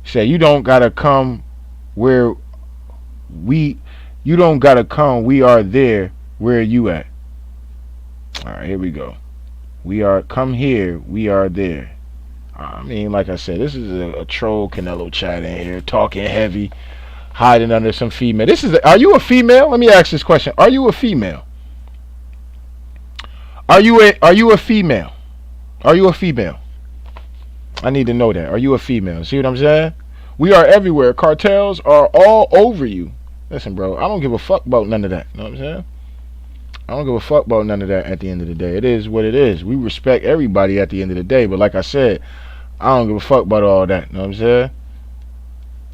Say you don't gotta come where we. You don't gotta come. We are there. Where you at? All right, here we go. We are come here. We are there. I mean, like I said, this is a troll Canelo chat in here talking heavy, hiding under some female. Are you a female? Let me ask this question. Are you a female? Are you a female? Are you a female? I need to know that. Are you a female? See what I'm saying? We are everywhere. Cartels are all over you. Listen, bro, I don't give a fuck about none of that. You know what I'm saying? I don't give a fuck about none of that at the end of the day. It is what it is. We respect everybody at the end of the day. But like I said, I don't give a fuck about all that. You know what I'm saying?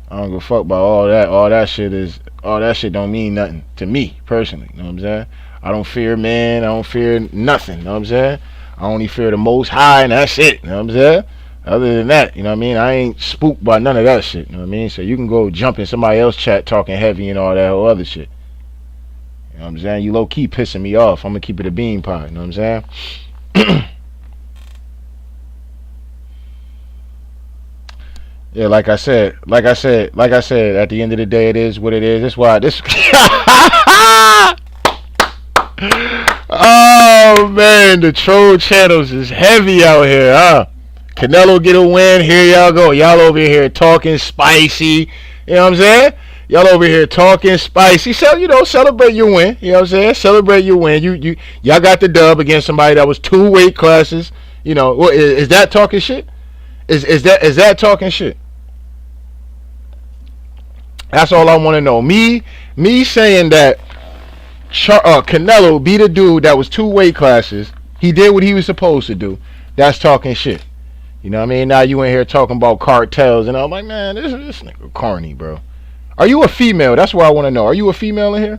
I don't give a fuck about all that. All that shit don't mean nothing to me personally. You know what I'm saying? I don't fear men. I don't fear nothing. You know what I'm saying? I only fear the Most High, and that's it. You know what I'm saying? Other than that, you know what I mean? I ain't spooked by none of that shit. You know what I mean? So you can go jump in somebody else's chat talking heavy and all that whole other shit. You know what I'm saying? You low key pissing me off. I'm gonna keep it a bean pie. You know what I'm saying? Yeah, like I said, at the end of the day, it is what it is. That's why this. Oh man, the troll channels is heavy out here, huh? Canelo get a win. Here y'all go. Y'all over here talking spicy. You know what I'm saying? Y'all over here talking spicy. So, celebrate your win. You know what I'm saying? Celebrate your win. Y'all got the dub against somebody that was 2 weight classes. Is that talking shit? Is that talking shit? That's all I want to know. Me saying that Canelo beat a dude that was 2 weight classes. He did what he was supposed to do. That's talking shit. You know what I mean? Now you in here talking about cartels, and I'm like, man, this nigga corny, bro. Are you a female? That's what I want to know. Are you a female in here?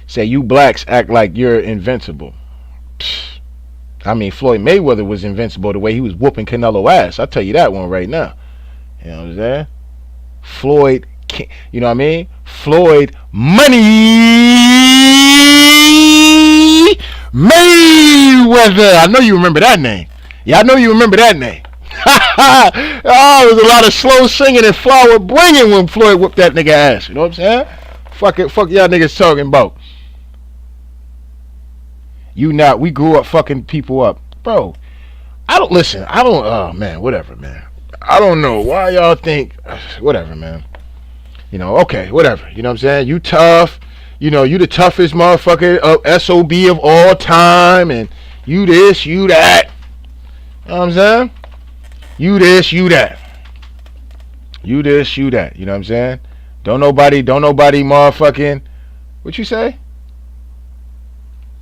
Say you blacks act like you're invincible. Psh. I mean, Floyd Mayweather was invincible the way he was whooping Canelo ass. I'll tell you that one right now. You know what I'm saying? Floyd, you know what I mean? Floyd Money Mayweather. I know you remember that name. Yeah, I know you remember that name. Oh, there was a lot of slow singing and flower bringing when Floyd whooped that nigga ass. You know what I'm saying? Fuck y'all niggas talking about. We grew up fucking people up. Bro, oh man, whatever, man. I don't know why y'all think, whatever, man. Okay, whatever. You know what I'm saying? You tough. You the toughest motherfucker SOB of all time, and you this, you that. You know what I'm saying? You this, you that. You this, you that. You know what I'm saying? Don't nobody motherfucking, what you say?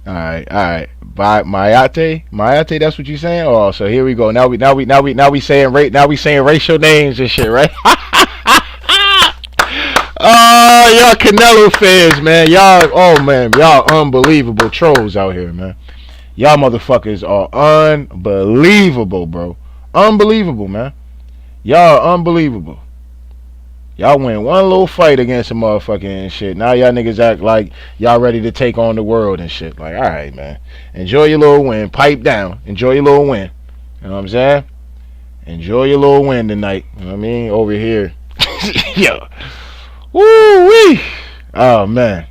Alright. By Mayate, that's what you saying? Oh, so here we go. Now we saying racial names and shit, right? Oh, y'all Canelo fans, man. Y'all unbelievable trolls out here, man. Y'all motherfuckers are unbelievable, bro. Unbelievable, man. Y'all unbelievable. Y'all win one little fight against a motherfucker and shit. Now y'all niggas act like y'all ready to take on the world and shit. Like, alright, man. Enjoy your little win. Pipe down. Enjoy your little win. You know what I'm saying? Enjoy your little win tonight. You know what I mean? Over here. Yo. Woo-wee. Oh, man.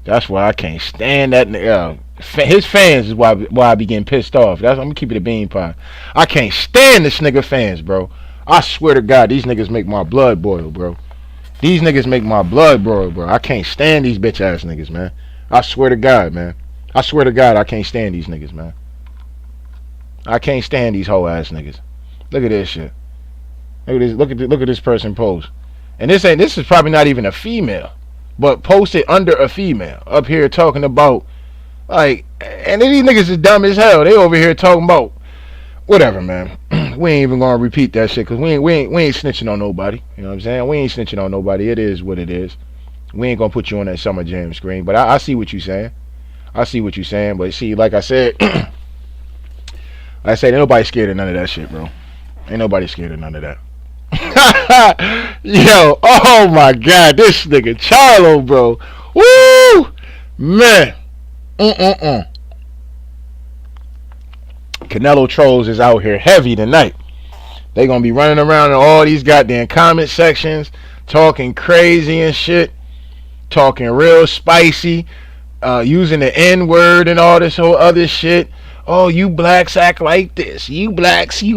That's why I can't stand that nigga. His fans is why I be getting pissed off. I'm gonna keep it a bean pie. I can't stand this nigga fans, bro. I swear to God, these niggas make my blood boil, bro. These niggas make my blood boil, bro. I can't stand these bitch ass niggas, man. I swear to God, man. I swear to God, I can't stand these niggas, man. I can't stand these hoe ass niggas. Look at this shit. Look at this. Look at this person post. And this is probably not even a female, but posted under a female up here talking about. Like, and these niggas is dumb as hell. They over here talking about whatever, man. We ain't even gonna repeat that shit because we ain't snitching on nobody. You know what I'm saying? We ain't snitching on nobody. It is what it is. We ain't gonna put you on that Summer Jam screen. But I see what you saying. I see what you saying. But see, like I said, ain't nobody scared of none of that shit, bro. Ain't nobody scared of none of that. Yo, oh my God, this nigga Charlo, bro. Woo, man. Canelo trolls is out here heavy tonight. They gonna be running around in all these goddamn comment sections, talking crazy and shit, talking real spicy, using the N-word and all this whole other shit. Oh, you blacks act like this. You blacks. And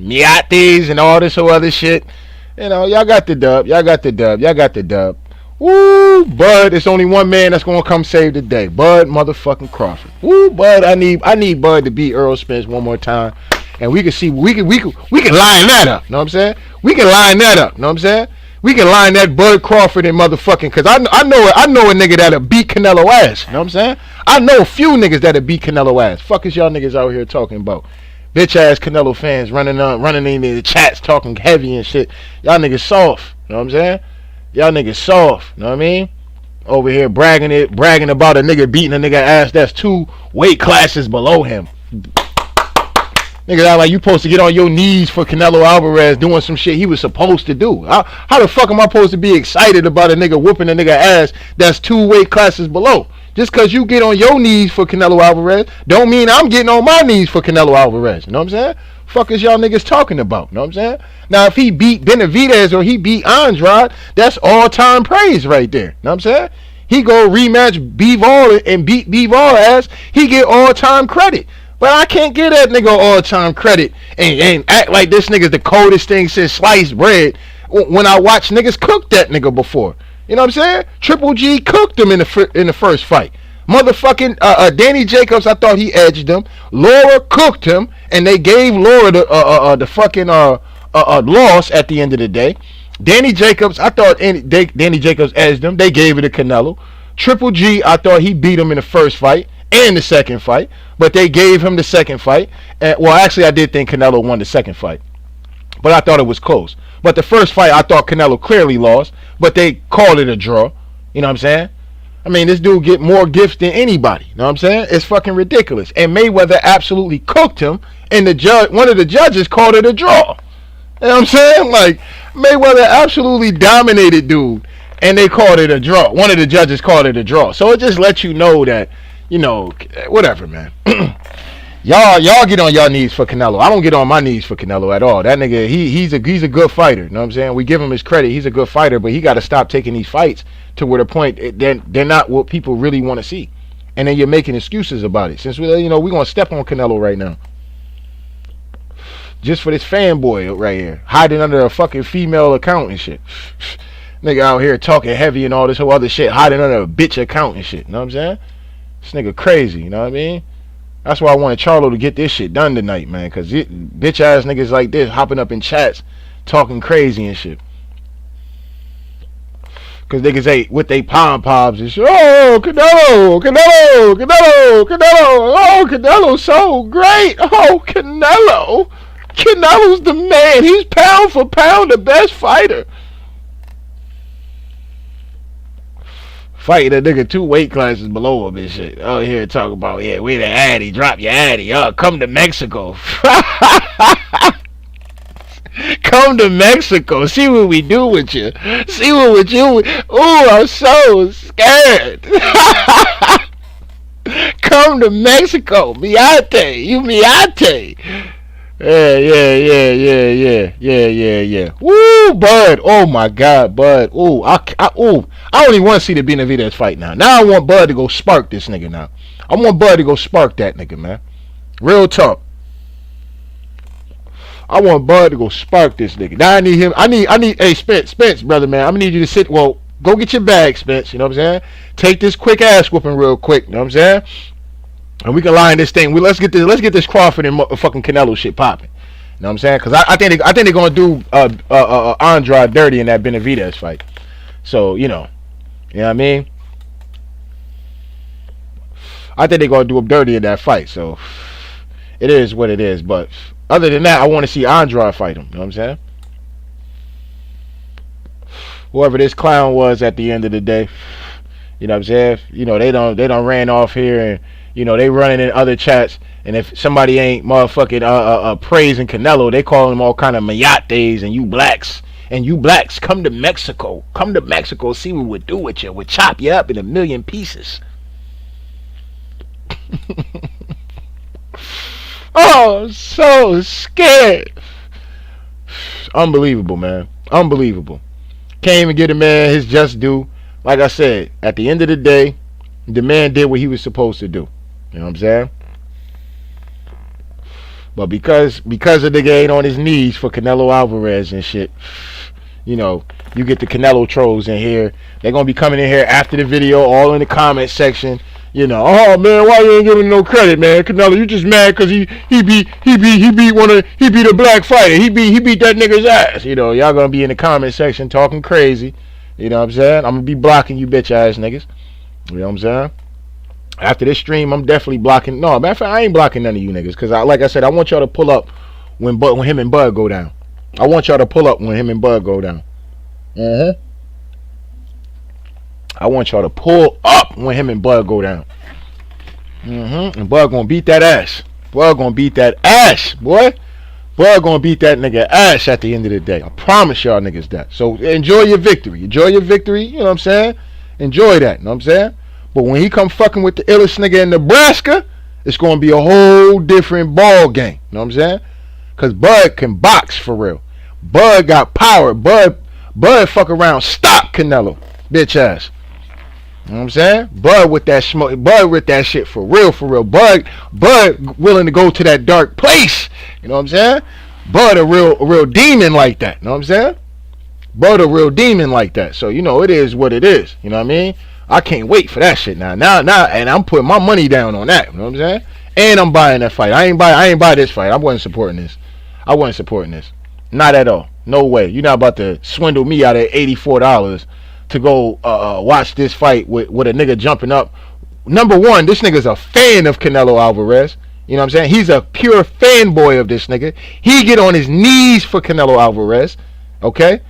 Miates and all this whole other shit. Y'all got the dub. Woo, Bud, it's only one man that's gonna come save the day. Bud motherfucking Crawford. Woo, Bud, I need Bud to beat Earl Spence one more time. And we can line that up. Know what I'm saying? We can line that up. Know what I'm saying? We can line that Bud Crawford and motherfucking, cause I know a nigga that'll beat Canelo ass. You know what I'm saying? I know a few niggas that'll beat Canelo ass. Fuck is y'all niggas out here talking about? Bitch ass Canelo fans running in the chats talking heavy and shit. Y'all niggas soft. You know what I'm saying? Y'all niggas soft. You know what I mean? Over here bragging about a nigga beating a nigga ass that's 2 weight classes below him. Nigga, that like you supposed to get on your knees for Canelo Alvarez doing some shit he was supposed to do. How the fuck am I supposed to be excited about a nigga whooping a nigga ass that's 2 weight classes below? Just cause you get on your knees for Canelo Alvarez don't mean I'm getting on my knees for Canelo Alvarez. You know what I'm saying? Fuck is y'all niggas talking about? You know what I'm saying? Now if he beat Benavidez or he beat Andrade, that's all time praise right there. You know what I'm saying? He go rematch Bivol and beat Bivol ass, he get all time credit. But I can't give that nigga all time credit and act like this nigga's the coldest thing since sliced bread when I watch niggas cook that nigga before. You know what I'm saying? Triple G cooked him in the first fight. Motherfucking Danny Jacobs, I thought he edged him. Laura cooked him, and they gave Laura the fucking loss at the end of the day. Danny Jacobs, I thought Danny Jacobs edged him. They gave it to Canelo. Triple G, I thought he beat him in the first fight and the second fight, but they gave him the second fight. Well, actually, I did think Canelo won the second fight, but I thought it was close. But the first fight, I thought Canelo clearly lost, but they called it a draw. You know what I'm saying? I mean, this dude get more gifts than anybody. You know what I'm saying? It's fucking ridiculous. And Mayweather absolutely cooked him, and one of the judges called it a draw. You know what I'm saying? Like, Mayweather absolutely dominated dude, and they called it a draw. One of the judges called it a draw. So it just lets you know that, you know, whatever, man. y'all get on y'all knees for Canelo. I don't get on my knees for Canelo at all. That nigga, he's a good fighter. You know what I'm saying? We give him his credit. He's a good fighter, but he got to stop taking these fights to where the point they're not what people really want to see, and then you're making excuses about it. Since we're gonna step on Canelo right now, just for this fanboy right here hiding under a fucking female account and shit. Nigga out here talking heavy and all this whole other shit, hiding under a bitch account and shit. You know what I'm saying? This nigga crazy, you know what I mean? That's why I wanted Charlo to get this shit done tonight, man. Cause bitch ass niggas like this hopping up in chats, talking crazy and shit. Cause niggas ain't with they pom-poms and shit. Oh, Canelo, oh, Canelo's so great. Oh, Canelo's the man. He's pound for pound the best fighter. Fighting a nigga 2 weight classes below him and shit. Oh, here talking about, yeah, we the addy, drop your addy. Come to Mexico. Come to Mexico. See what we do with you. See what we do. Ooh, I'm so scared. Come to Mexico. Miate. You miate. Yeah. Woo, Bud. Oh my God, Bud. Ooh, I don't even want to see the Benavidez fight now. Now I want Bud to go spark this nigga now. I want Bud to go spark that nigga, man. Real talk. I want Bud to go spark this nigga. Now I need him. I need. Hey, Spence, brother, man. I'm gonna need you to sit. Well, go get your bag, Spence. You know what I'm saying? Take this quick ass whooping real quick. You know what I'm saying? And we can line this thing. Let's get this Crawford and fucking Canelo shit popping. You know what I'm saying? Because I think they're gonna do Andrade dirty in that Benavidez fight. So you know what I mean? I think they're gonna do him dirty in that fight. So it is what it is. But other than that, I want to see Andrade fight him. You know what I'm saying? Whoever this clown was at the end of the day, you know what I'm saying? You know, they don't ran off here and, you know, they running in other chats, and if somebody ain't motherfucking praising Canelo, they calling them all kind of mayates and you blacks come to Mexico. Come to Mexico, see what we'll do with you. We'll chop you up in 1,000,000 pieces. Oh, I'm so scared. Unbelievable, man. Unbelievable. Can't even get a man his just due. Like I said, at the end of the day, the man did what he was supposed to do. You know what I'm saying? But because the nigga ain't on his knees for Canelo Alvarez and shit, you know, you get the Canelo trolls in here. They're going to be coming in here after the video, all in the comment section, Oh man, why you ain't giving no credit, man? Canelo, you just mad because he beat a black fighter. He beat that nigga's ass. Y'all gonna be in the comment section talking crazy. You know what I'm saying? I'm gonna be blocking you bitch ass niggas. You know what I'm saying? After this stream, I'm definitely blocking. No, matter of fact, I ain't blocking none of you niggas because like I said, I want y'all to pull up when him and Bud go down. I want y'all to pull up when him and Bud go down. I want y'all to pull up when him and Bud go down. And Bud gonna beat that ass. Bud gonna beat that ass, boy. Bud gonna beat that nigga ass at the end of the day. I promise y'all niggas that. So enjoy your victory. Enjoy your victory. You know what I'm saying? Enjoy that. You know what I'm saying? But when he come fucking with the illest nigga in Nebraska, it's gonna be a whole different ball game. You know what I'm saying? Cause Bud can box for real. Bud got power. Bud fuck around. Stop Canelo. Bitch ass. You know what I'm saying? Bud with that smoke. Bud with that shit for real, for real. Bud willing to go to that dark place. You know what I'm saying? Bud a real demon like that. You know what I'm saying? Bud a real demon like that. So, it is what it is. You know what I mean? I can't wait for that shit now. Now, and I'm putting my money down on that. You know what I'm saying? And I'm buying that fight. I ain't buy this fight. I wasn't supporting this. Not at all. No way. You're not about to swindle me out of $84 to go watch this fight with a nigga jumping up. Number one, this nigga's a fan of Canelo Alvarez. You know what I'm saying? He's a pure fanboy of this nigga. He get on his knees for Canelo Alvarez. Okay?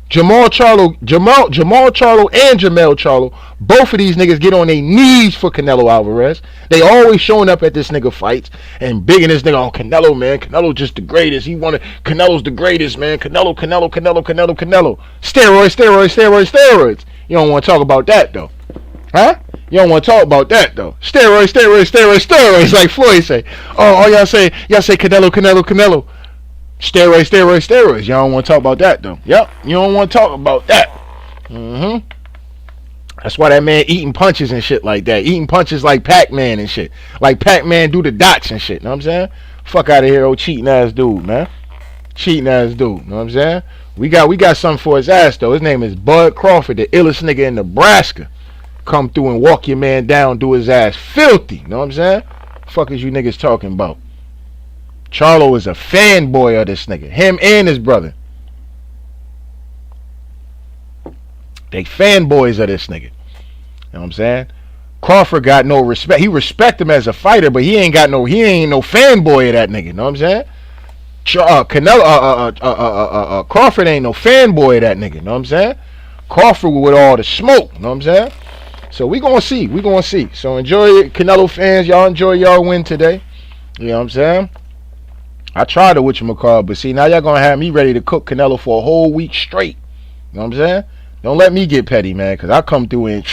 Jermell Charlo and Jermell Charlo, both of these niggas get on their knees for Canelo Alvarez. They always showing up at this nigga fights and bigging this nigga on Canelo, man. Canelo just the greatest. Canelo's the greatest, man. Canelo. Steroids. You don't want to talk about that, though. Huh? You don't want to talk about that, though. Steroids, like Floyd say. Oh, y'all say Canelo. Steroids. Y'all don't want to talk about that, though. Yep, you don't want to talk about that. That's why that man eating punches and shit like that. Eating punches like Pac-Man and shit. Like Pac-Man do the dots and shit. Know what I'm saying? Fuck out of here, old cheating ass dude, man. Know what I'm saying? We got something for his ass, though. His name is Bud Crawford, the illest nigga in Nebraska. Come through and walk your man down, do his ass filthy. Know what I'm saying? Fuck is you niggas talking about? Charlo is a fanboy of this nigga. Him and his brother. They fanboys of this nigga. You know what I'm saying? Crawford got no respect. He respect him as a fighter, but he ain't no fanboy of that nigga. You know what I'm saying? Crawford ain't no fanboy of that nigga. You know what I'm saying? Crawford with all the smoke. You know what I'm saying? So we gonna see. So enjoy it, Canelo fans. Y'all enjoy y'all win today. You know what I'm saying? I tried to whatchamacallit, but see, now y'all gonna have me ready to cook Canelo for a whole week straight. You know what I'm saying? Don't let me get petty, man, because I come through and,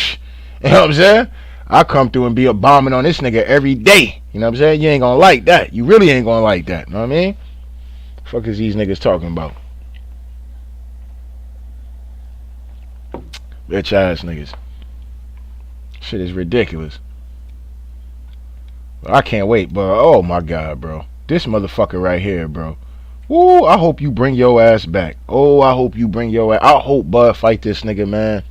you know what I'm saying? I come through and be a bombing on this nigga every day. You know what I'm saying? You ain't gonna like that. You really ain't gonna like that. You know what I mean? Fuck is these niggas talking about? Bitch ass niggas. Shit is ridiculous. But I can't wait, bro. Oh my God, bro. This motherfucker right here, bro. Woo, I hope you bring your ass back. Oh, I hope you bring your ass. I hope Bud fight this nigga, man.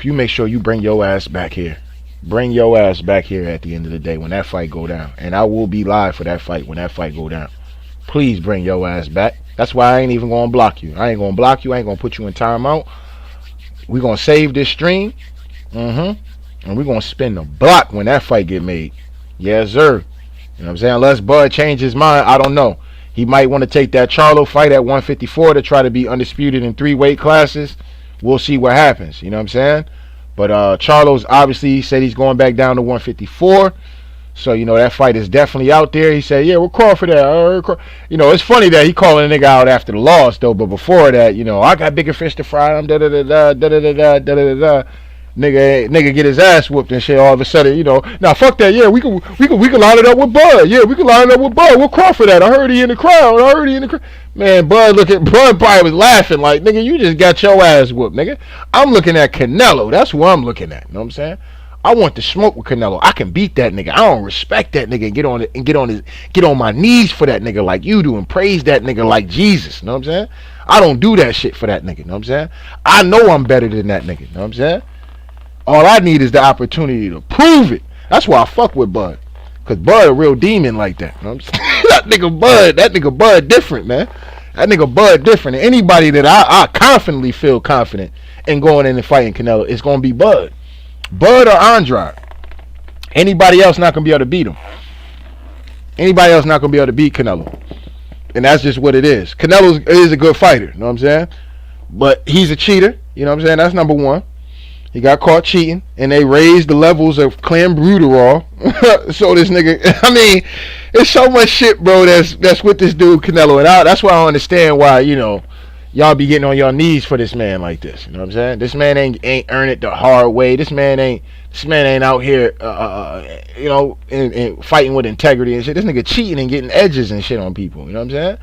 You make sure you bring your ass back here. Bring your ass back here at the end of the day when that fight go down. And I will be live for that fight when that fight go down. Please bring your ass back. That's why I ain't even going to block you. I ain't going to block you. I ain't going to put you in timeout. We're going to save this stream. And we're going to spin the block when that fight get made. Yes, sir. You know what I'm saying? Unless Bud change his mind, I don't know. He might want to take that Charlo fight at 154 to try to be undisputed in 3 weight classes. We'll see what happens. You know what I'm saying? But Charlo's obviously said he's going back down to 154. So, that fight is definitely out there. He said, yeah, we're Crawford that. It's funny that he calling a nigga out after the loss, though. But before that, I got bigger fish to fry. I'm da-da-da-da. Nigga get his ass whooped and shit all of a sudden, Now fuck that, yeah, we can line it up with Bud. Yeah, we can line it up with Bud. Where Crawford at? I heard he in the crowd. Man, Bud probably was laughing like, nigga, you just got your ass whooped, nigga. I'm looking at Canelo. That's who I'm looking at. You know what I'm saying? I want to smoke with Canelo. I can beat that nigga. I don't respect that nigga and get on my knees for that nigga like you do and praise that nigga like Jesus. You know what I'm saying? I don't do that shit for that nigga. You know what I'm saying? I know I'm better than that nigga. You know what I'm saying? All I need is the opportunity to prove it. That's why I fuck with Bud. Cause Bud a real demon like that. You know what I'm saying? That nigga Bud different, man. That nigga Bud different. And anybody that I confidently feel confident in going in and fighting Canelo, it's gonna be Bud. Bud or Andrade. Anybody else not gonna be able to beat him. Anybody else not gonna be able to beat Canelo. And that's just what it is. Canelo is a good fighter, you know what I'm saying? But he's a cheater, you know what I'm saying? That's number one. He got caught cheating, and they raised the levels of clenbuterol. So this nigga, I mean, it's so much shit, bro, that's with this dude Canelo. And that's why I understand why, you know, y'all be getting on your knees for this man like this. You know what I'm saying? This man ain't earned it the hard way. This man ain't out here, you know, and fighting with integrity and shit. This nigga cheating and getting edges and shit on people. You know what I'm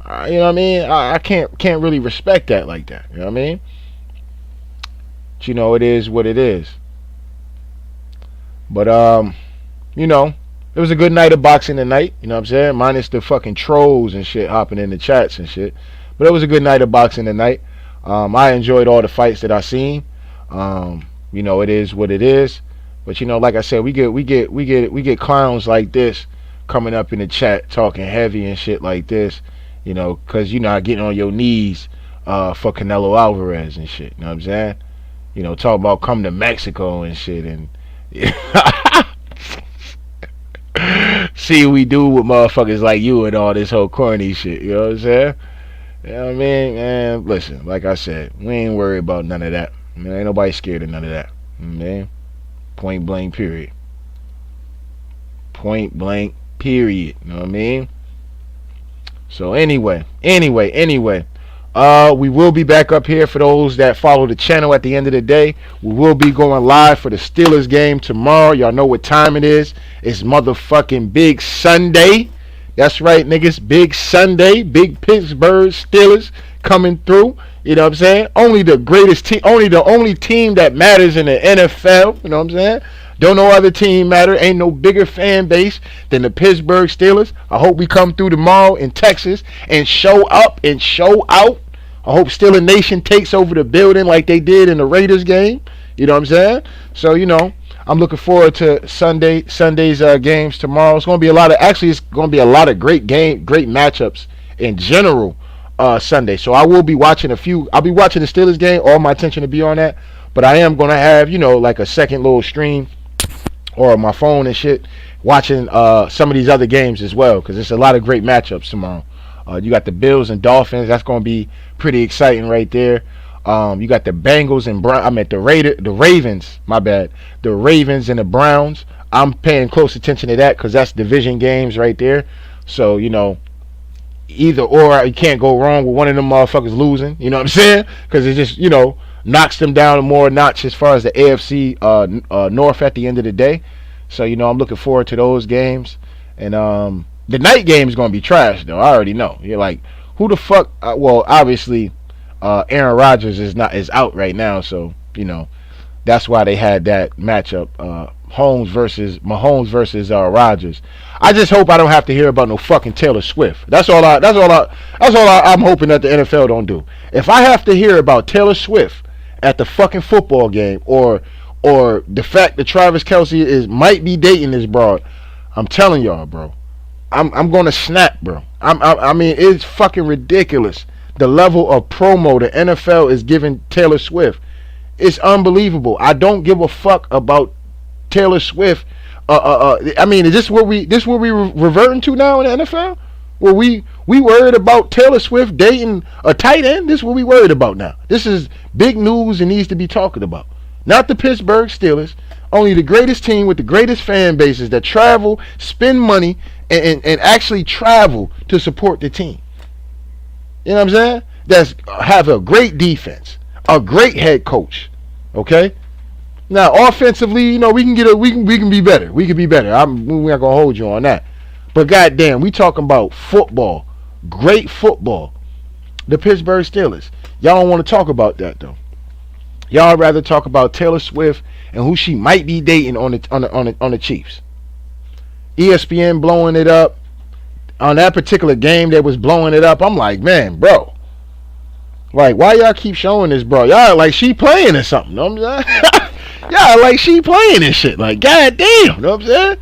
saying? You know what I mean? I can't really respect that like that. You know what I mean? But, you know, it is what it is. But you know, it was a good night of boxing tonight. You know what I'm saying? Minus the fucking trolls and shit hopping in the chats and shit. But it was a good night of boxing tonight. I enjoyed all the fights that I seen. You know, it is what it is. But you know, like I said, we get clowns like this coming up in the chat talking heavy and shit like this. You know, cause you're not getting on your knees for Canelo Alvarez and shit. You know what I'm saying? You know, talk about come to Mexico and shit and see what we do with motherfuckers like you and all this whole corny shit. You know what I'm saying? You know what I mean? Man, listen, like I said, we ain't worried about none of that. Man, ain't nobody scared of none of that. Man, point blank period. Point blank period. You know what I mean? So anyway, we will be back up here for those that follow the channel at the end of the day. We will be going live for the Steelers game tomorrow. Y'all know what time it is. It's motherfucking Big Sunday. That's right, niggas. Big Sunday. Big Pittsburgh Steelers coming through. You know what I'm saying? Only the greatest team, the only team that matters in the NFL. You know what I'm saying? Don't no other team matter. Ain't no bigger fan base than the Pittsburgh Steelers. I hope we come through tomorrow in Texas and show up and show out. I hope Steeler Nation takes over the building like they did in the Raiders game. You know what I'm saying? So, you know, I'm looking forward to Sunday's games tomorrow. It's going to be a lot of great matchups in general Sunday. So I will be watching I'll be watching the Steelers game. All my attention to be on that. But I am going to have, you know, like a second little stream or my phone and shit watching some of these other games as well, because there's a lot of great matchups tomorrow. You got the Bills and Dolphins. That's going to be pretty exciting right there. You got the Bengals and the Ravens. My bad. The Ravens and the Browns. I'm paying close attention to that because that's division games right there. So, you know, either or, you can't go wrong with one of them motherfuckers losing. You know what I'm saying? Because it just, you know, knocks them down more notch as far as the AFC North at the end of the day. So, you know, I'm looking forward to those games. And the night game is going to be trash, though. I already know. You're like, who the fuck? Well, obviously, Aaron Rodgers is out right now. So, you know, that's why they had that matchup. Mahomes versus Rodgers. I just hope I don't have to hear about no fucking Taylor Swift. That's all I'm hoping that the NFL don't do. If I have to hear about Taylor Swift at the fucking football game, or the fact that Travis Kelce might be dating this broad, I'm telling y'all, bro, I'm gonna snap, bro. I mean, it's fucking ridiculous. The level of promo the NFL is giving Taylor Swift. It's unbelievable. I don't give a fuck about Taylor Swift. I mean, is this what we reverting to now in the NFL? Where we worried about Taylor Swift dating a tight end? This is what we worried about now. This is big news and needs to be talked about. Not the Pittsburgh Steelers. Only the greatest team with the greatest fan bases that travel, spend money, and actually travel to support the team. You know what I'm saying? That's have a great defense, a great head coach. Okay. Now offensively, you know, we can be better. We can be better. We're not gonna hold you on that. But goddamn, we talking about football, great football. The Pittsburgh Steelers. Y'all don't want to talk about that though. Y'all rather talk about Taylor Swift and who she might be dating on the Chiefs. ESPN blowing it up. On that particular game that was blowing it up, I'm like, man, bro. Like, why y'all keep showing this, bro? Y'all like she playing or something. You know what I'm saying? Yeah, like she playing and shit. Like, goddamn, you know what I'm saying?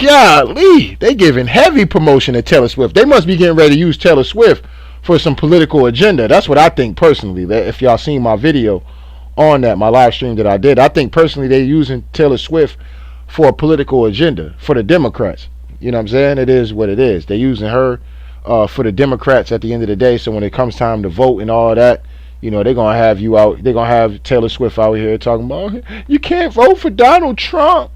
Golly, they giving heavy promotion to Taylor Swift. They must be getting ready to use Taylor Swift for some political agenda. That's what I think personally. That if y'all seen my video on that, my live stream that I did, I think personally they're using Taylor Swift for a political agenda for the Democrats. You know what I'm saying? It is what it is. They're using her for the Democrats at the end of the day. So when it comes time to vote and all that, you know, they're gonna have you out. They're gonna have Taylor Swift out here talking about you can't vote for Donald Trump.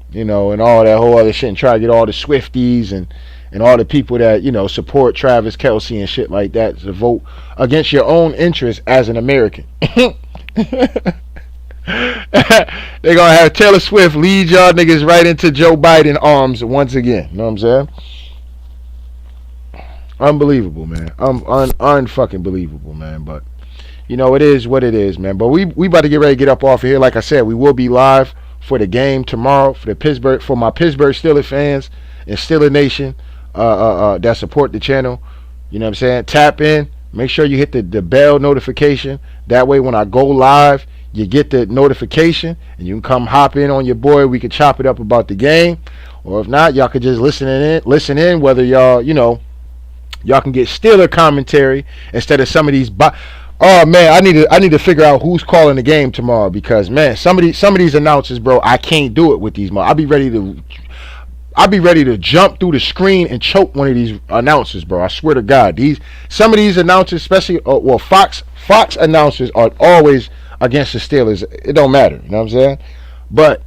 You know, and all that whole other shit, and try to get all the Swifties and all the people that, you know, support Travis Kelce and shit like that to vote against your own interests as an American. They're gonna have Taylor Swift lead y'all niggas right into Joe Biden arms once again. You know what I'm saying? Unbelievable, man. Unfucking believable, man. But you know, it is what it is, man. But we about to get ready to get up off of here. Like I said, we will be live for the game tomorrow for my Pittsburgh Steelers fans and Steeler Nation that support the channel. You know what I'm saying? Tap in. Make sure you hit the bell notification. That way when I go live, you get the notification and you can come hop in on your boy. We can chop it up about the game. Or if not, y'all could just listen in whether y'all can get Steeler commentary instead of some of these oh man, I need to figure out who's calling the game tomorrow, because man, some of these announcers, bro, I can't do it with these. I'll be ready to jump through the screen and choke one of these announcers, bro. I swear to God, some of these announcers, especially Fox announcers, are always against the Steelers. It don't matter, you know what I'm saying? But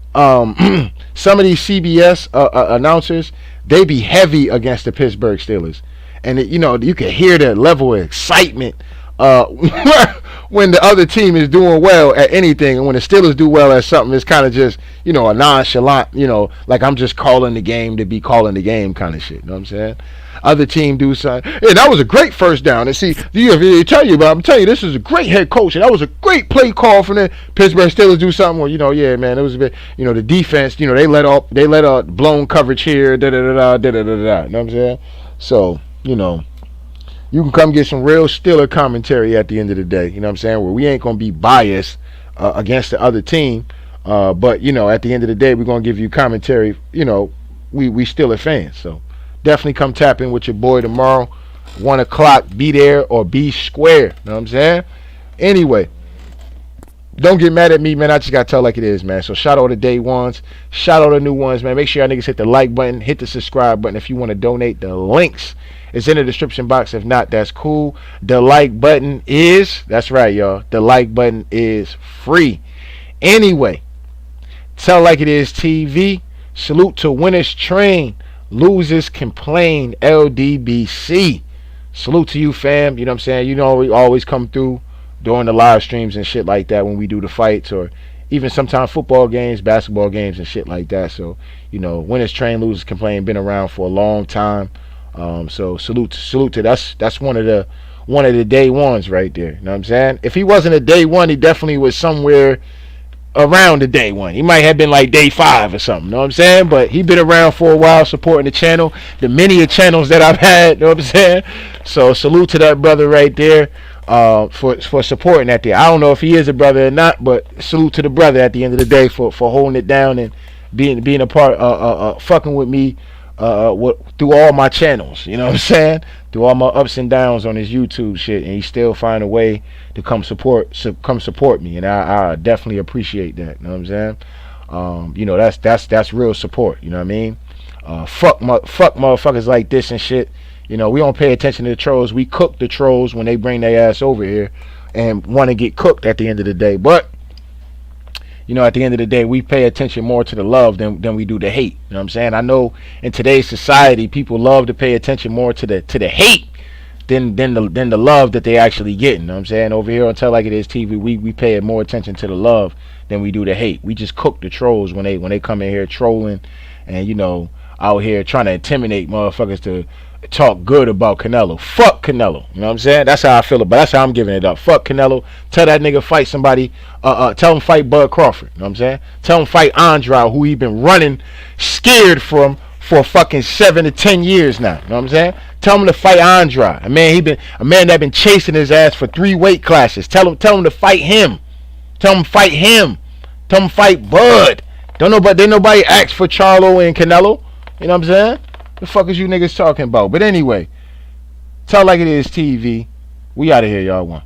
some of these CBS announcers, they be heavy against the Pittsburgh Steelers, and you can hear the level of excitement when the other team is doing well at anything, and when the Steelers do well at something, it's kind of just, a nonchalant, like I'm just calling the game to be calling the game kind of shit. You know what I'm saying? Other team do something. Hey, that was a great first down. And see, I'm telling you, this is a great head coach, and that was a great play call from the Pittsburgh Steelers. Do something where, yeah, man, it was a bit, the defense, they let out blown coverage here, da da da da da da da. You know what I'm saying? So, you can come get some real Steeler commentary at the end of the day. You know what I'm saying? Where we ain't going to be biased against the other team. But, at the end of the day, we're going to give you commentary. We Steeler fans. So definitely come tap in with your boy tomorrow. 1 o'clock. Be there or be square. You know what I'm saying? Anyway, don't get mad at me, man. I just got to tell like it is, man. So shout out to day ones. Shout out to new ones, man. Make sure y'all niggas hit the like button. Hit the subscribe button if you want to donate. The links is in the description box. If not, that's cool. The like button is, that's right, y'all. The like button is free. Anyway, tell like it is TV. Salute to winners train. Losers complain. LDBC. Salute to you, fam. You know what I'm saying? We always come through during the live streams and shit like that when we do the fights, or even sometimes football games, basketball games and shit like that. So, winners train, losers complain, been around for a long time. So salute to that's one of the day ones right there. You know what I'm saying? If he wasn't a day one, he definitely was somewhere around the day one. He might have been like day 5 or something. You know what I'm saying? But he been around for a while, supporting the channel, the many channels that I've had. You know what I'm saying? So salute to that brother right there. For supporting that there. I don't know if he is a brother or not, but salute to the brother at the end of the day for holding it down and being a part, fucking with me through all my channels. You know what I'm saying? Through all my ups and downs on his YouTube shit, and he still find a way to come support me, and I definitely appreciate that. You know what I'm saying? That's real support. You know what I mean? Fuck motherfuckers like this and shit. We don't pay attention to the trolls. We cook the trolls when they bring their ass over here and want to get cooked at the end of the day. But, at the end of the day, we pay attention more to the love than we do the hate. You know what I'm saying? I know in today's society, people love to pay attention more to the hate than the love that they actually get. You know what I'm saying? Over here on Tell Like It Is TV, we pay more attention to the love than we do the hate. We just cook the trolls when they come in here trolling and, out here trying to intimidate motherfuckers to talk good about Canelo. Fuck Canelo. You know what I'm saying? That's how I feel about it. That's how I'm giving it up. Fuck Canelo. Tell that nigga fight somebody. Tell him fight Bud Crawford. You know what I'm saying? Tell him fight Andrade, who he been running scared from for fucking 7 to 10 years now. You know what I'm saying? Tell him to fight Andrade. A man that been chasing his ass for 3 weight classes. Tell him to fight him. Tell him fight him. Come fight Bud. Didn't nobody ask for Charlo and Canelo. You know what I'm saying? The fuck is you niggas talking about? But anyway, Tell Like It Is TV. We out of here, y'all. One.